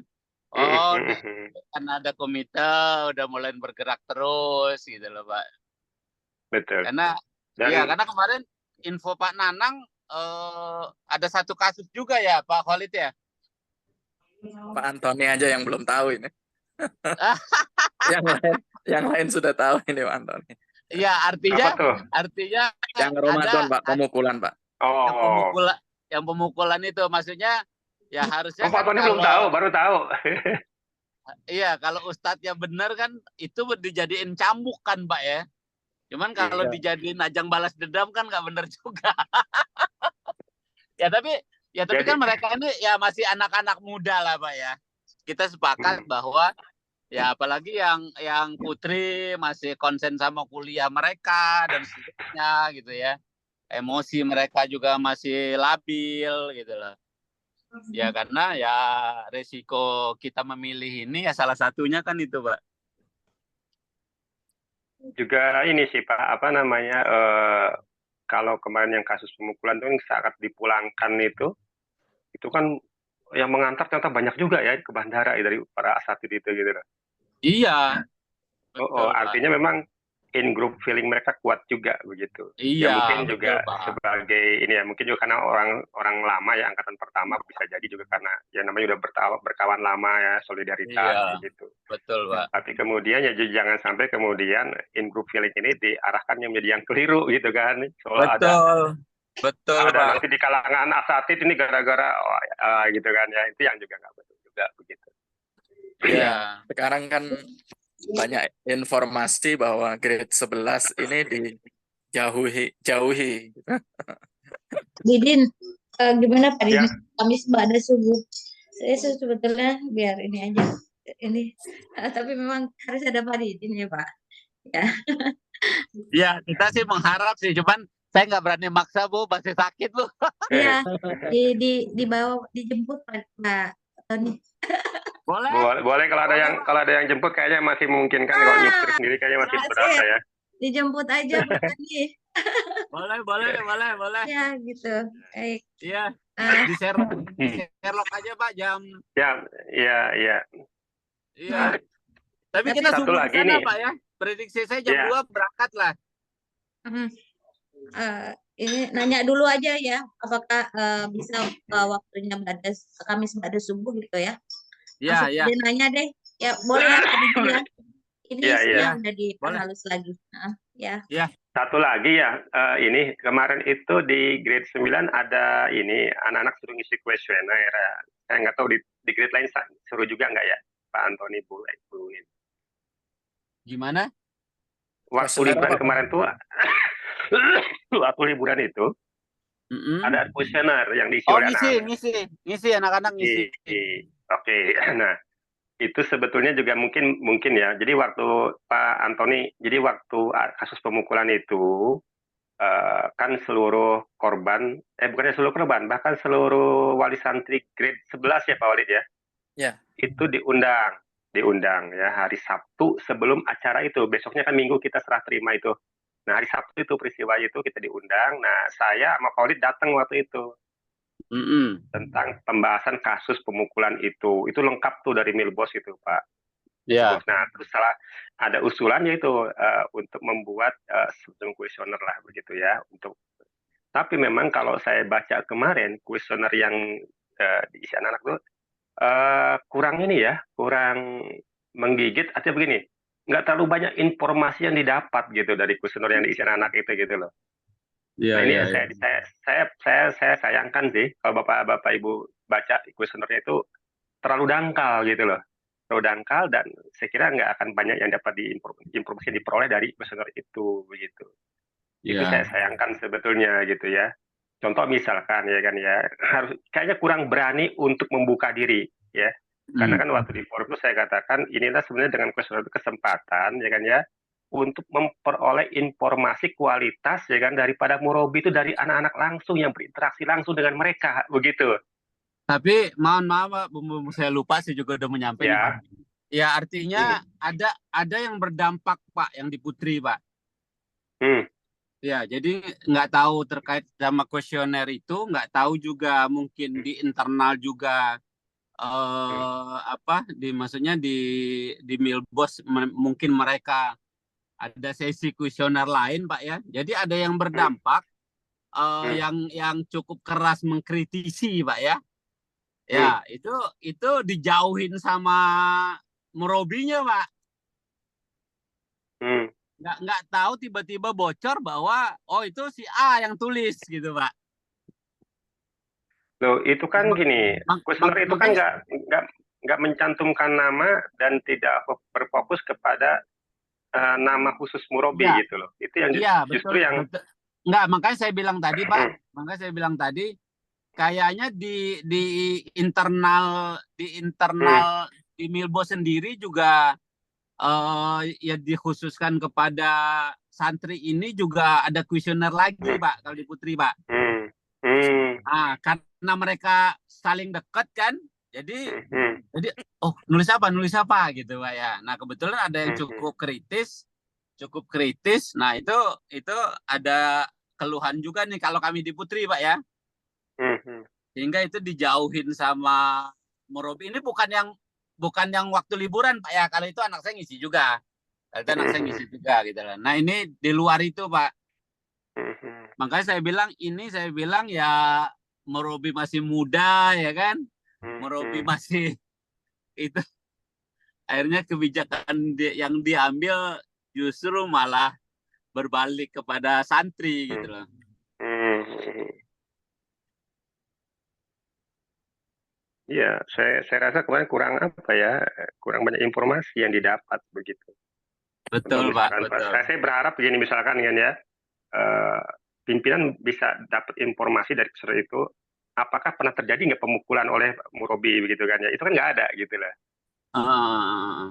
Karena ada komite udah mulai bergerak terus gitu loh Pak. betul. Karena karena kemarin info Pak Nanang ada satu kasus juga ya Pak Khalid ya. Pak Antoni aja yang belum tahu ini. yang lain sudah tahu ini Pak Antoni. Iya, artinya yang Ramadan Pak, pemukulan Pak. Yang pemukulan itu maksudnya ya harusnya Pak Tony belum tahu, baru tahu. Iya, kalau ustadznya benar kan itu dijadiin cambuk kan Pak ya. Cuman kalau dijadiin ajang balas dendam kan nggak benar juga. tapi kan mereka ini ya masih anak-anak muda lah Pak ya. Kita sepakat bahwa ya apalagi yang putri masih konsen sama kuliah mereka dan seterusnya gitu ya. Emosi mereka juga masih labil gitu loh. Ya karena ya resiko kita memilih ini ya salah satunya kan itu Pak. Juga ini sih Pak, apa namanya, kalau kemarin yang kasus pemukulan itu saat dipulangkan itu kan yang mengantar ternyata banyak juga ya ke bandara ya, dari para asatid itu gitu loh. Iya. Betul, artinya Pak. memang in group feeling mereka kuat juga begitu. Iya, ya mungkin betul, juga Pak. sebagai ini ya, mungkin juga karena orang lama ya, angkatan pertama, bisa jadi juga karena ya namanya udah berkawan lama ya, solidaritas gitu. Betul Pak. Tapi kemudian ya jangan sampai kemudian in group feeling ini diarahkannya menjadi yang keliru gitu kan. Soalnya betul ada Pak. nanti di kalangan asatid ini gara-gara gitu kan ya, itu yang juga nggak betul juga begitu. Iya. Sekarang kan banyak informasi bahwa grade 11 ini dijauhi. Didin, gimana Pak Didin? Kamis pada subuh. Saya sebetulnya biar ini aja. Ini, tapi memang harus ada Pak Didin ya Pak. Ya. Ya, kita sih mengharap sih, cuman saya nggak berani maksa Bu, pasti sakit Bu. Iya, dibawa dijemput Pak Tony. Boleh kalau ada yang jemput kayaknya masih mungkin kan, kalau nyupir sendiri kayaknya masih berasa ya. Dijemput aja Pak Tony. boleh. Ya gitu. Baik. Iya. Di Sherlock aja Pak jam. Iya. Tapi kita satu lagi nih Pak ya. Prediksi saya jam 2 berangkat lah. Ini nanya dulu aja ya, apakah bisa waktunya Kamis pada subuh gitu ya? Iya. Dia nanya deh, ya boleh ya tadi ya. Ini sudah diperhalus lagi. Ya. Satu lagi ya, ini kemarin itu di grade 9 ada ini anak-anak suruh ngisi kuesioner. Saya nggak tahu di grade lain suruh juga nggak ya, Pak Antoni Bu. Gimana? Waktu liburan kemarin tuh, waktu liburan itu ada kuesioner yang diisi oleh anak-anak. Ngisi anak-anak ngisi. Oke. Nah, itu sebetulnya juga mungkin ya. Jadi waktu Pak Antoni, jadi waktu kasus pemukulan itu kan seluruh korban, bukannya seluruh korban, bahkan seluruh wali santri grade 11 ya Pak Walid ya. Ya. Itu diundang ya hari Sabtu sebelum acara itu. Besoknya kan Minggu kita serah terima itu. Nah, hari Sabtu itu peristiwa itu kita diundang. Nah, saya sama Pak Walid datang waktu itu. Tentang pembahasan kasus pemukulan itu lengkap tuh dari Milbos itu Pak. Ya. Nah, terus ada usulannya itu untuk membuat semacam kuesioner lah begitu ya. Tapi memang kalau saya baca kemarin kuesioner yang diisi anak-anak tuh kurang ini ya, kurang menggigit. Artinya begini, nggak terlalu banyak informasi yang didapat gitu dari kuesioner yang diisi anak itu gitu loh. Iya, Nah ini iya, iya. saya sayangkan sih kalau bapak ibu baca kuesionernya itu terlalu dangkal gitu loh, terlalu dangkal dan saya kira nggak akan banyak yang dapat informasi yang diperoleh dari kuesioner itu begitu. Itu saya Iya. sayangkan sebetulnya gitu ya. Contoh misalkan ya kan ya, harus kayaknya kurang berani untuk membuka diri ya. Karena Hmm. kan waktu di forum itu saya katakan inilah sebenarnya dengan kuesioner itu kesempatan ya kan ya untuk memperoleh informasi kualitas ya kan daripada Murabi itu dari anak-anak langsung yang berinteraksi langsung dengan mereka begitu. Tapi mohon maaf Pak, saya lupa saya juga udah menyampaikan nih Pak. Ya. Ya artinya ada yang berdampak Pak yang di Putri Pak. Hmm. Ya, jadi nggak tahu terkait sama kuesioner itu, nggak tahu juga mungkin di internal juga Hmm. maksudnya di Milbos mungkin mereka ada sesi kuesioner lain Pak ya. Jadi ada yang Hmm. berdampak Hmm. yang cukup keras mengkritisi Pak ya. Hmm. Ya, itu dijauhin sama Murobinya Pak. Hmm. Nggak tahu tiba-tiba bocor bahwa oh itu si A yang tulis gitu Pak. Loh, itu kan gini, kuesioner itu kan Makanya nggak mencantumkan nama dan tidak berfokus kepada nama khusus Murabi iya, gitu loh. Itu yang iya betul, justru yang betul. Nggak, makanya saya bilang tadi Pak, makanya saya bilang tadi kayaknya di internal hmm, di Milbo sendiri juga ya dikhususkan kepada santri ini juga ada kuesioner lagi hmm, Pak kalau di Putri Pak. hmm, hmm, Ah, karena mereka saling dekat kan, jadi hmm, hmm, jadi oh nulis apa gitu Pak ya. Nah kebetulan ada yang hmm, cukup kritis. Nah itu ada keluhan juga nih kalau kami di Putri Pak ya. hmm, hmm, Sehingga itu dijauhin sama Morobi. Ini bukan yang waktu liburan Pak ya. Kalau itu anak saya ngisi juga. Kalau itu anak saya hmm, ngisi juga gitu loh. Nah ini di luar itu Pak. hmm, hmm, Makanya saya bilang ya Morobi masih muda ya kan. hmm, Morobi hmm, masih itu akhirnya kebijakan yang diambil justru malah berbalik kepada santri gitu loh. hmm, hmm. Iya, saya rasa kemarin kurang apa ya, kurang banyak informasi yang didapat begitu. Untuk Betul Pak, misalkan, betul. saya berharap begini misalkan kan ya, eh, pimpinan bisa dapat informasi dari peserta itu, apakah pernah terjadi nggak pemukulan oleh Murabi begitu kan ya? Itu kan nggak ada gitu lah. Uh,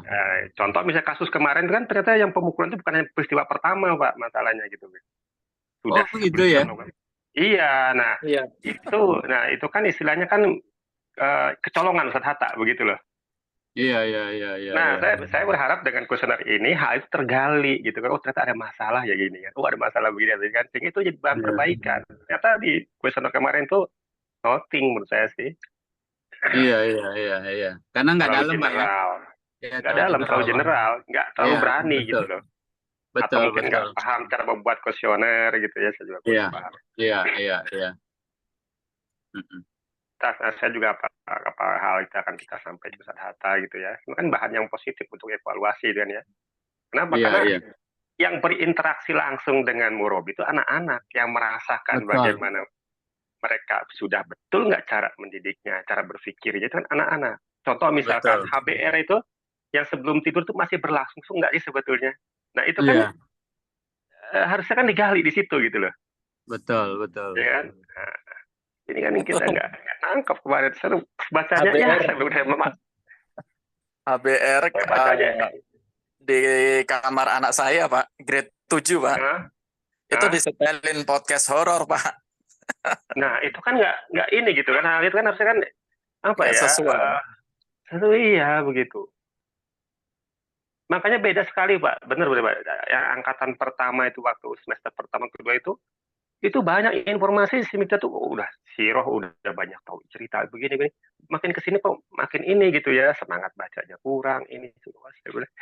Contoh misalnya kasus kemarin kan ternyata yang pemukulan itu bukan hanya peristiwa pertama Pak masalahnya gitu. Sudah oh gitu sebelumnya ya? melakukan. Iya, Iya. itu kan istilahnya kan kecolongan Ustadz Hatta begitu loh. Iya, iya, iya, iya, Nah, iya. saya berharap dengan kuesioner ini hal itu tergali gitu kan. Oh ternyata ada masalah ya gini kan. Oh ada masalah begini kan. Sehingga itu jadi bahan Iya, perbaikan. Ternyata di kuesioner kemarin tuh nothing menurut saya sih. iya, iya, iya, iya. Karena nggak Terlalu dalam Pak ya? general. Iya, Nggak terlalu dalam, general terlalu Pak. general. Nggak terlalu Iya, berani betul, gitu loh. Atau betul, mungkin betul. nggak paham cara membuat kuesioner gitu ya. Saya juga Iya, kurang paham. iya, iya, iya. Mm-mm. Saya juga apa hal itu akan kita sampai ke Ustadz Hatta gitu ya. Itu kan bahan yang positif untuk evaluasi kan ya. Kenapa? Iya, Karena iya, yang berinteraksi langsung dengan Murabi itu anak-anak yang merasakan betul, bagaimana mereka sudah betul nggak cara mendidiknya, cara berpikirnya itu kan anak-anak. Contoh misalkan betul. HBR itu yang sebelum tidur itu masih berlangsung nggak sih sebetulnya? Nah itu kan Iya, harusnya kan digali di situ gitu loh, betul, betul. ya kan? Nah, ini kan kita nggak nangkep kemarin. Saya bacanya ya HBR saya udah HBR saya bacanya. di kamar anak saya Pak, grade 7 Pak. Hah? Itu Hah? disetelin podcast horor Pak. Nah itu kan nggak ini gitu kan, hal itu kan harusnya kan apa Nggak ya? sesuai. Satu iya begitu. Makanya beda sekali Pak, benar benar Pak. Yang angkatan pertama itu waktu semester pertama kedua itu itu banyak informasi si Mikta tuh udah si Roh udah banyak tahu cerita begini begini. Makin kesini kok makin ini gitu ya, semangat bacanya kurang ini semua. Saya bilang,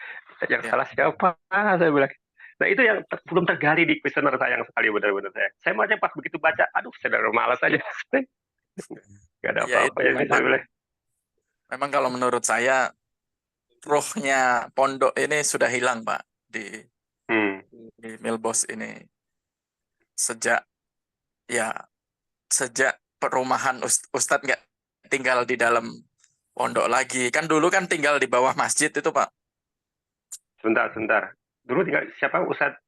yang Ya, salah siapa? Saya bilang. Nah itu yang belum tergali di kuesioner sayang sekali benar-benar saya. Saya mau aja pas begitu baca, aduh saya udah malas aja. Gak ada ya apa-apa itu ya ini saya memang bilang. memang kalau menurut saya rohnya pondok ini sudah hilang, Pak, Hmm, di Milbos ini sejak ya sejak perumahan Ustadz nggak tinggal di dalam pondok lagi. Kan dulu kan tinggal di bawah masjid itu, Pak. sebentar. Dulu tinggal siapa Ustadz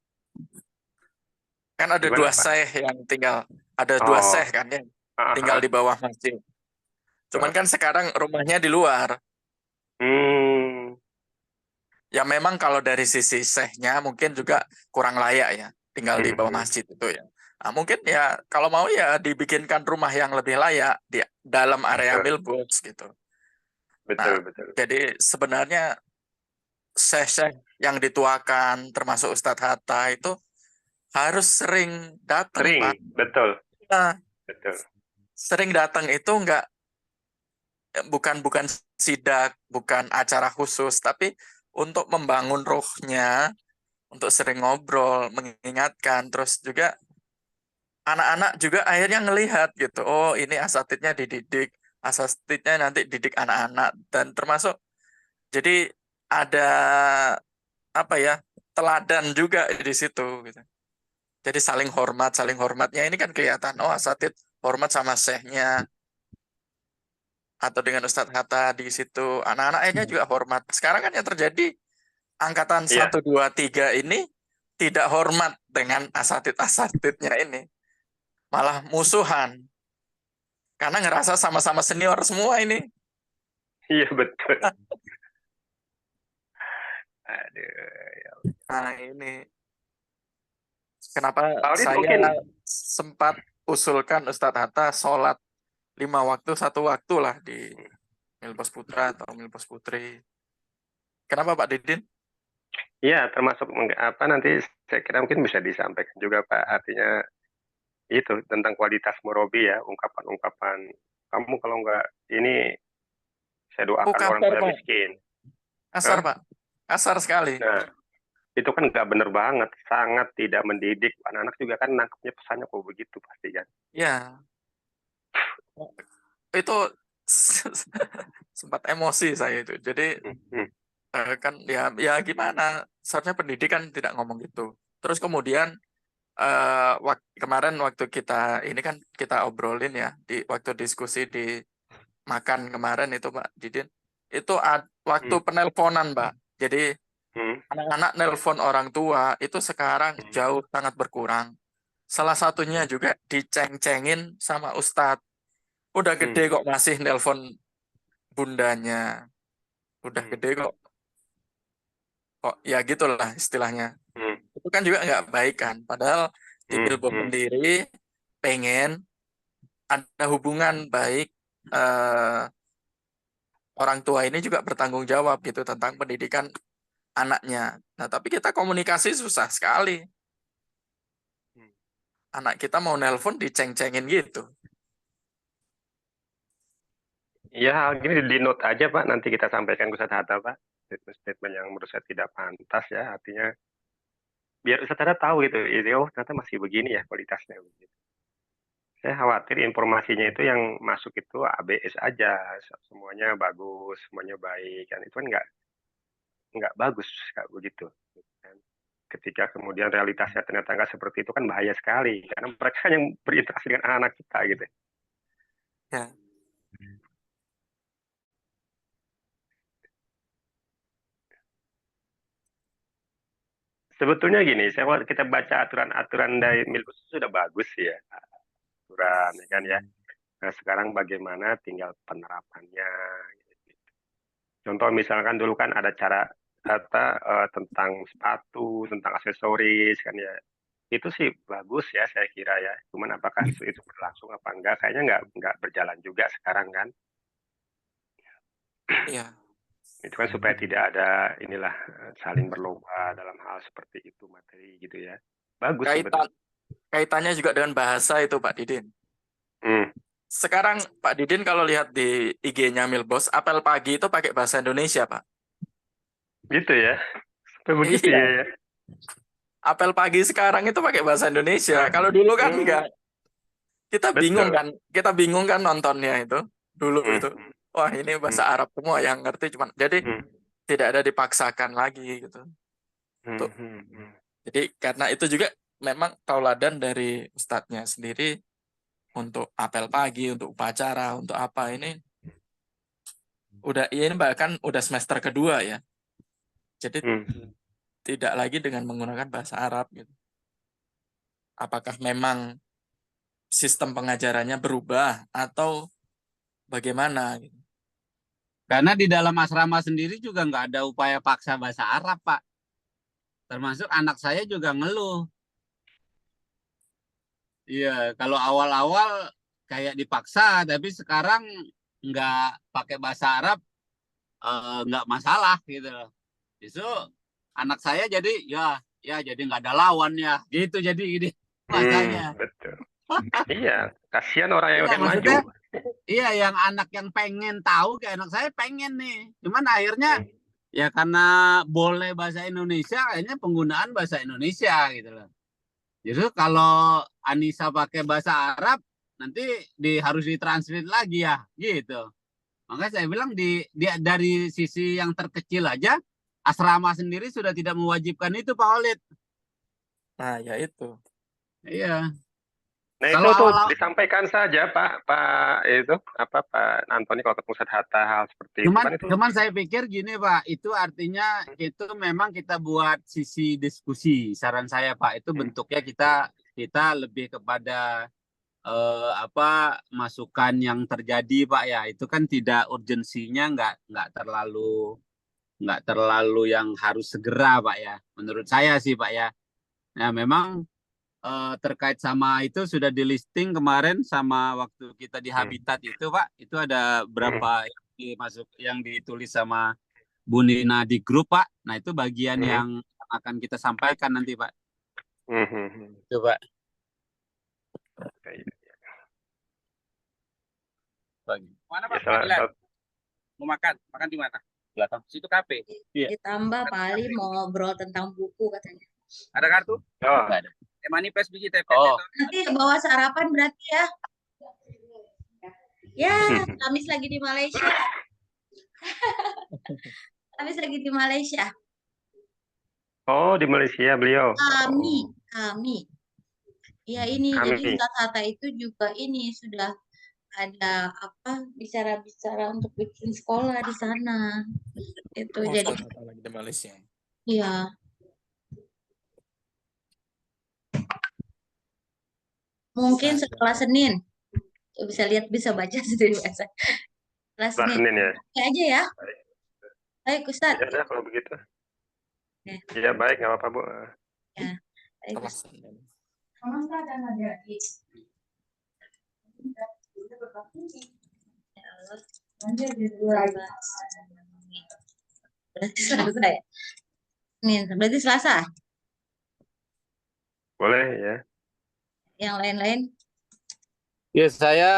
Kan ada dua gimana Pak? syekh yang tinggal, ada dua Oh, syekh kan yang ah, tinggal ah, di bawah masjid. Cuman ah. kan sekarang rumahnya di luar. Hmm, Ya memang kalau dari sisi syekhnya mungkin juga kurang layak ya tinggal di bawah hmm, masjid itu ya. Nah, mungkin ya kalau mau ya dibikinkan rumah yang lebih layak di dalam area betul, Milbox gitu. Nah, betul. jadi sebenarnya syekh-syekh yang dituakan termasuk Ustadz Hatta itu harus sering datang, Pak. Sering, betul, Nah, betul. sering datang itu enggak bukan bukan sidak, bukan acara khusus, tapi untuk membangun rohnya, untuk sering ngobrol, mengingatkan, terus juga anak-anak juga akhirnya ngelihat gitu. Oh, ini asatidnya dididik, asatidnya nanti didik anak-anak dan termasuk jadi ada apa ya? Teladan juga di situ gitu. Jadi saling hormatnya ini kan kelihatan. Oh, asatid hormat sama syekhnya atau dengan Ustadz Hatta di situ. Anak-anak akhirnya juga hormat. Sekarang kan yang terjadi angkatan Iya, 1 2 3 ini tidak hormat dengan asatid-asatidnya ini. Malah musuhan. Karena ngerasa sama-sama senior semua ini. iya betul. Aduh, ya. Nah, ini kenapa Pak Audit saya mungkin, sempat usulkan Ustadz Hatta sholat 5 waktu 1 waktu lah di Milbos Putra atau Milbos Putri. Kenapa Pak Didin? ya termasuk apa nanti saya kira mungkin bisa disampaikan juga Pak. Artinya itu tentang kualitas murabi ya, ungkapan-ungkapan. Kamu kalau nggak ini, saya Oh, doakan orang kasar tua Pak. miskin. Kasar Hah? Pak. Kasar sekali. Nah, itu kan nggak bener banget, sangat tidak mendidik. Anak-anak juga kan nangkepnya pesannya kok begitu pasti kan. Ya, itu sempat emosi saya itu. Jadi Hmm, hmm, kan ya gimana? Seharusnya pendidikan tidak ngomong gitu. Terus kemudian kemarin waktu kita ini kan kita obrolin ya di waktu diskusi di makan kemarin itu Pak Didin itu waktu hmm, penelponan Pak. Jadi hmm, anak-anak nelpon orang tua itu sekarang hmm, jauh sangat berkurang. Salah satunya juga diceng-cengin sama Ustadz. Udah hmm, gede kok masih nelpon bundanya. Udah hmm, gede kok ya gitulah istilahnya. hmm, Itu kan juga nggak baik kan. Padahal di hmm, Billboard hmm, sendiri pengen ada hubungan baik eh, orang tua ini juga bertanggung jawab gitu tentang pendidikan anaknya. Nah, tapi kita komunikasi susah sekali. hmm. Anak kita mau nelpon diceng-cengin gitu. Ya, hal gini di note aja Pak, nanti kita sampaikan ke Ustadz Hatta Pak. Statement-statement yang menurut saya tidak pantas ya, artinya biar Ustadz Hatta tahu gitu, oh ternyata masih begini ya kualitasnya. Begitu. Saya khawatir informasinya itu yang masuk itu ABS aja, semuanya bagus, semuanya baik, kan itu kan nggak bagus kayak begitu. Kan. Ketika kemudian realitasnya ternyata nggak seperti itu kan bahaya sekali, karena mereka yang berinteraksi dengan anak-anak kita gitu. Ya, Sebetulnya gini, kalau kita baca aturan-aturan dari Milbus sudah bagus ya, aturan ya kan ya. Nah sekarang bagaimana tinggal penerapannya. Contoh misalkan dulu kan ada cara tentang sepatu, tentang aksesoris kan ya. Itu sih bagus ya saya kira ya. Cuman apakah itu berlangsung apa enggak? Kayaknya nggak berjalan juga sekarang kan. iya. Itu kan supaya tidak ada inilah saling berlomba dalam hal seperti itu materi gitu ya. Bagus Kaitan sebetulnya. kaitannya juga dengan bahasa itu Pak Didin. Hmm, Sekarang Pak Didin kalau lihat di IG-nya Milbos, apel pagi itu pakai bahasa Indonesia Pak. gitu ya. Sampai begitu Iya, ya. apel pagi sekarang itu pakai bahasa Indonesia. Kalau dulu kan Hmm, enggak. Kita bingung betul. kan, kita bingung kan nontonnya itu dulu Hmm, itu. Wah ini bahasa hmm, Arab semua yang ngerti cuman. Jadi hmm, tidak ada dipaksakan lagi gitu. hmm, Tuh. hmm, hmm. Jadi karena itu juga memang tauladan dari ustadznya sendiri untuk apel pagi, untuk upacara, untuk apa ini udah ini bahkan udah semester kedua ya. Jadi Hmm. tidak lagi dengan menggunakan bahasa Arab gitu. Apakah memang sistem pengajarannya berubah atau bagaimana gitu. Karena di dalam asrama sendiri juga nggak ada upaya paksa bahasa Arab, Pak. Termasuk anak saya juga ngeluh. Iya, kalau awal-awal kayak dipaksa, tapi sekarang nggak pakai bahasa Arab, nggak masalah gitu loh. Justru anak saya jadi ya jadi nggak ada lawan ya, gitu jadi ini masanya. Betul. Iya, kasihan orang yang Iya, udah maju. maksudnya iya yang anak yang pengen tahu kayak anak saya pengen nih. Cuman akhirnya Hmm. ya karena boleh bahasa Indonesia, akhirnya penggunaan bahasa Indonesia gitu loh. Justru kalau Anissa pakai bahasa Arab, nanti harus ditranslate lagi ya, gitu. Makanya saya bilang dari sisi yang terkecil aja, asrama sendiri sudah tidak mewajibkan itu, Pak Holid. Nah, ya itu. Iya. Nah itu Kalau tuh awal-awal, disampaikan saja Pak itu apa Pak Antoni kalau ketemu Ustadz Hatta hal seperti itu cuman kan itu. cuman saya pikir gini, Pak, itu artinya itu memang kita buat sisi diskusi. Saran saya, Pak, itu Hmm. bentuknya kita lebih kepada masukan yang terjadi, Pak, ya. Itu kan tidak urgensinya nggak terlalu yang harus segera, Pak, ya. Menurut saya sih, Pak, ya. Nah, memang terkait sama itu sudah di listing kemarin sama waktu kita di Hmm. Habitat itu, Pak. Itu ada Hmm. berapa yang ditulis sama Bu Nina di grup, Pak. Nah, itu bagian Hmm. yang akan kita sampaikan nanti, Pak. Hmm. Hmm. Itu, Pak. Kayak gitu. Mana, Ya Pak? salah Panggilan. satu. Mau makan? Makan di mana? Belakang. Situ kafe. Iya. Ditambah Pak Ali mau ngobrol tentang buku katanya. Ada kartu? Oh, Enggak ada. Manifest biji TP. Oh. Nanti bawa sarapan berarti ya. Ya, Kamis lagi di Malaysia. Kamis lagi di Malaysia. oh di Malaysia beliau. Kami. Ya ini Kami. jadi Ustadz Hatta itu juga ini sudah ada apa bicara-bicara untuk bikin sekolah di sana. Itu Oh, jadi Ustadz Hatta lagi di Malaysia. iya. Mungkin setelah Senin. Bisa lihat, bisa baca sendiri biasa. Setelah Setelah Senin. Senin ya. Oke aja ya. Baik. Baik Ustadz. Ya udah kalau begitu. Ya. Ya baik nggak apa-apa Bu. Ya. Baik Setelah Ustadz. Senin. Berarti Selasa ya? Senin, berarti Selasa. Boleh ya. Yang lain-lain Ya, saya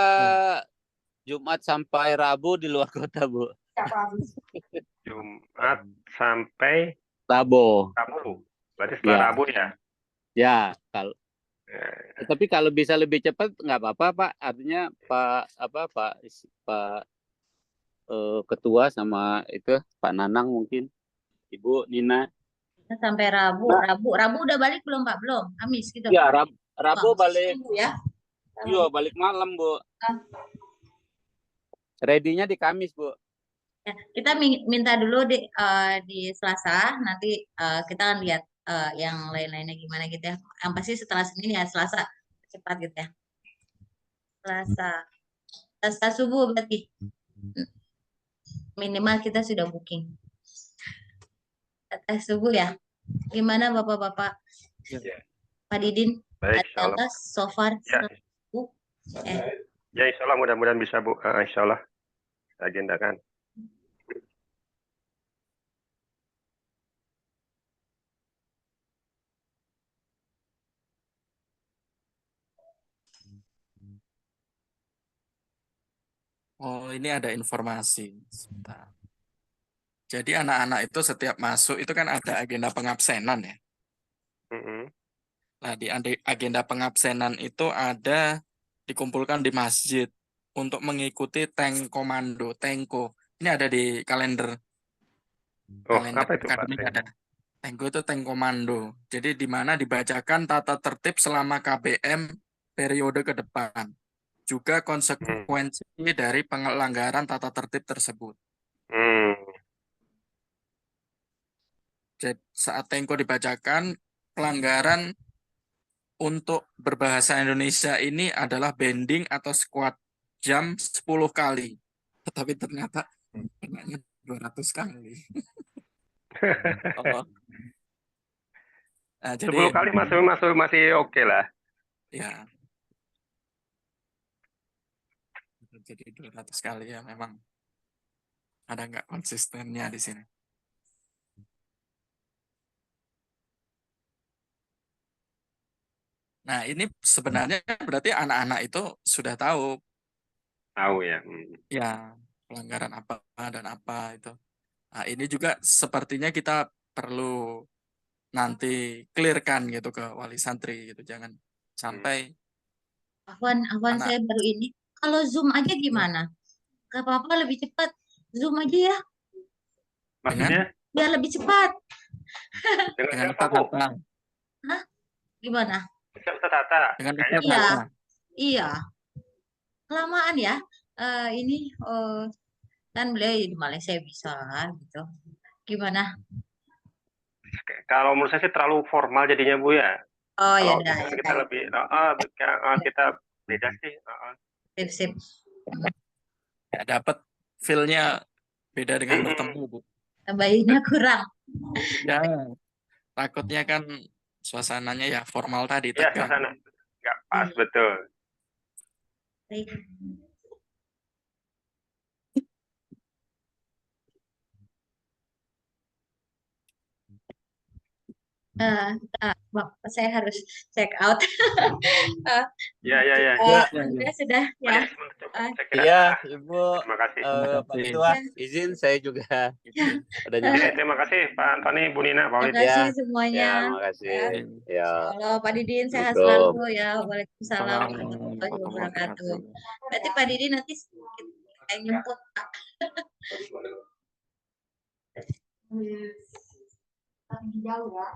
Jumat sampai Rabu di luar kota, Bu. Jumat sampai Rabu. Rabu. Berarti setelah Ya. Rabu ya. Ya, kalau Ya. tapi kalau bisa lebih cepat nggak apa-apa, Pak. Artinya Pak Ketua sama itu Pak Nanang mungkin, Ibu Nina. sampai Rabu. Nah. Rabu udah balik belum Pak? Belum. Kamis gitu. Ya, Rabu balik. Minggu ya. Iya, balik malam, Bu. Ready-nya di Kamis, Bu. Ya, kita minta dulu di Selasa, nanti kita akan lihat yang lain-lainnya gimana gitu ya. Yang pasti setelah Senin ya Selasa cepat gitu ya. Selasa subuh berarti minimal kita sudah booking. Subuh ya. Gimana Bapak-bapak? Ya. Pak Didin, Baik, ada so far? Ya. Ya, insya Allah mudah-mudahan bisa Bu. Insya Allah agendakan. Oh, ini ada informasi. Sebentar. Jadi anak-anak itu setiap masuk itu kan ada agenda pengabsenan ya. Mm-mm. Nah, di agenda pengabsenan itu ada dikumpulkan di masjid untuk mengikuti tank komando, Tengko. Ini ada di kalender Oh, apa itu Pak? akademik ada. Tengko itu tank komando. Jadi di mana dibacakan tata tertib selama KBM periode ke depan. Juga Hmm. konsekuensi dari pelanggaran tata tertib tersebut. Hmm. Jadi saat Tengko dibacakan, pelanggaran untuk berbahasa Indonesia ini adalah bending atau squat jam 10 kali. Tetapi ternyata kenanya 200 kali. Oh. Nah, 10 jadi kali masih oke lah. ya jadi 200 kali ya memang ada nggak konsistennya di sini. Nah, ini sebenarnya berarti anak-anak itu sudah tahu Tahu ya. Hmm. ya pelanggaran apa dan apa itu. Nah, ini juga sepertinya kita perlu nanti clearkan gitu ke wali santri gitu. Jangan sampai Afwan, anak saya baru ini. Kalau Zoom aja ya, gimana? Gak apa-apa, lebih cepat. Zoom aja ya. dengan Maksudnya Ya lebih cepat. dengan dengan siapa Ustadz Bu? Hatta, Hah? Gimana? Ustaz Tata. dengan Kayaknya Ustadz Iya, Hatta. iya. Kelamaan ya. Ini kan beliau di Malaysia bisa gitu. Gimana? kalau menurut saya sih terlalu formal jadinya Bu ya. Oh ya Kalau udah gitu ya kan kita udah. lebih kita beda sih. Sip sip. Ya, dapat feel-nya beda dengan Mm-mm. bertemu, Bu. Bayinya kurang. Ya, takutnya kan suasananya ya formal tadi, Ya tegang. suasana nggak pas Iya. betul. Baik. Eh, saya harus check out. Eh, Ya ya ya. Ya, sudah Oh ya. ya sebentar. Eh, Saya kira. iya, Ibu, Terima kasih. Terima Pak kasih. Ketua, ya. izin saya juga Ya. udah Ya, nyampe. terima kasih Pak Antoni, Bu Nina, Pak Terima Wid. kasih Ya, semuanya. makasih. Ya. Ya, Kalau Pak Didin sehat Assalamualaikum. selalu ya. Waalaikumsalam Assalamualaikum warahmatullahi warahmatullahi wabarakatuh. wabarakatuh. Berarti Pak Didin nanti saya jemput Pak. Jauh ya.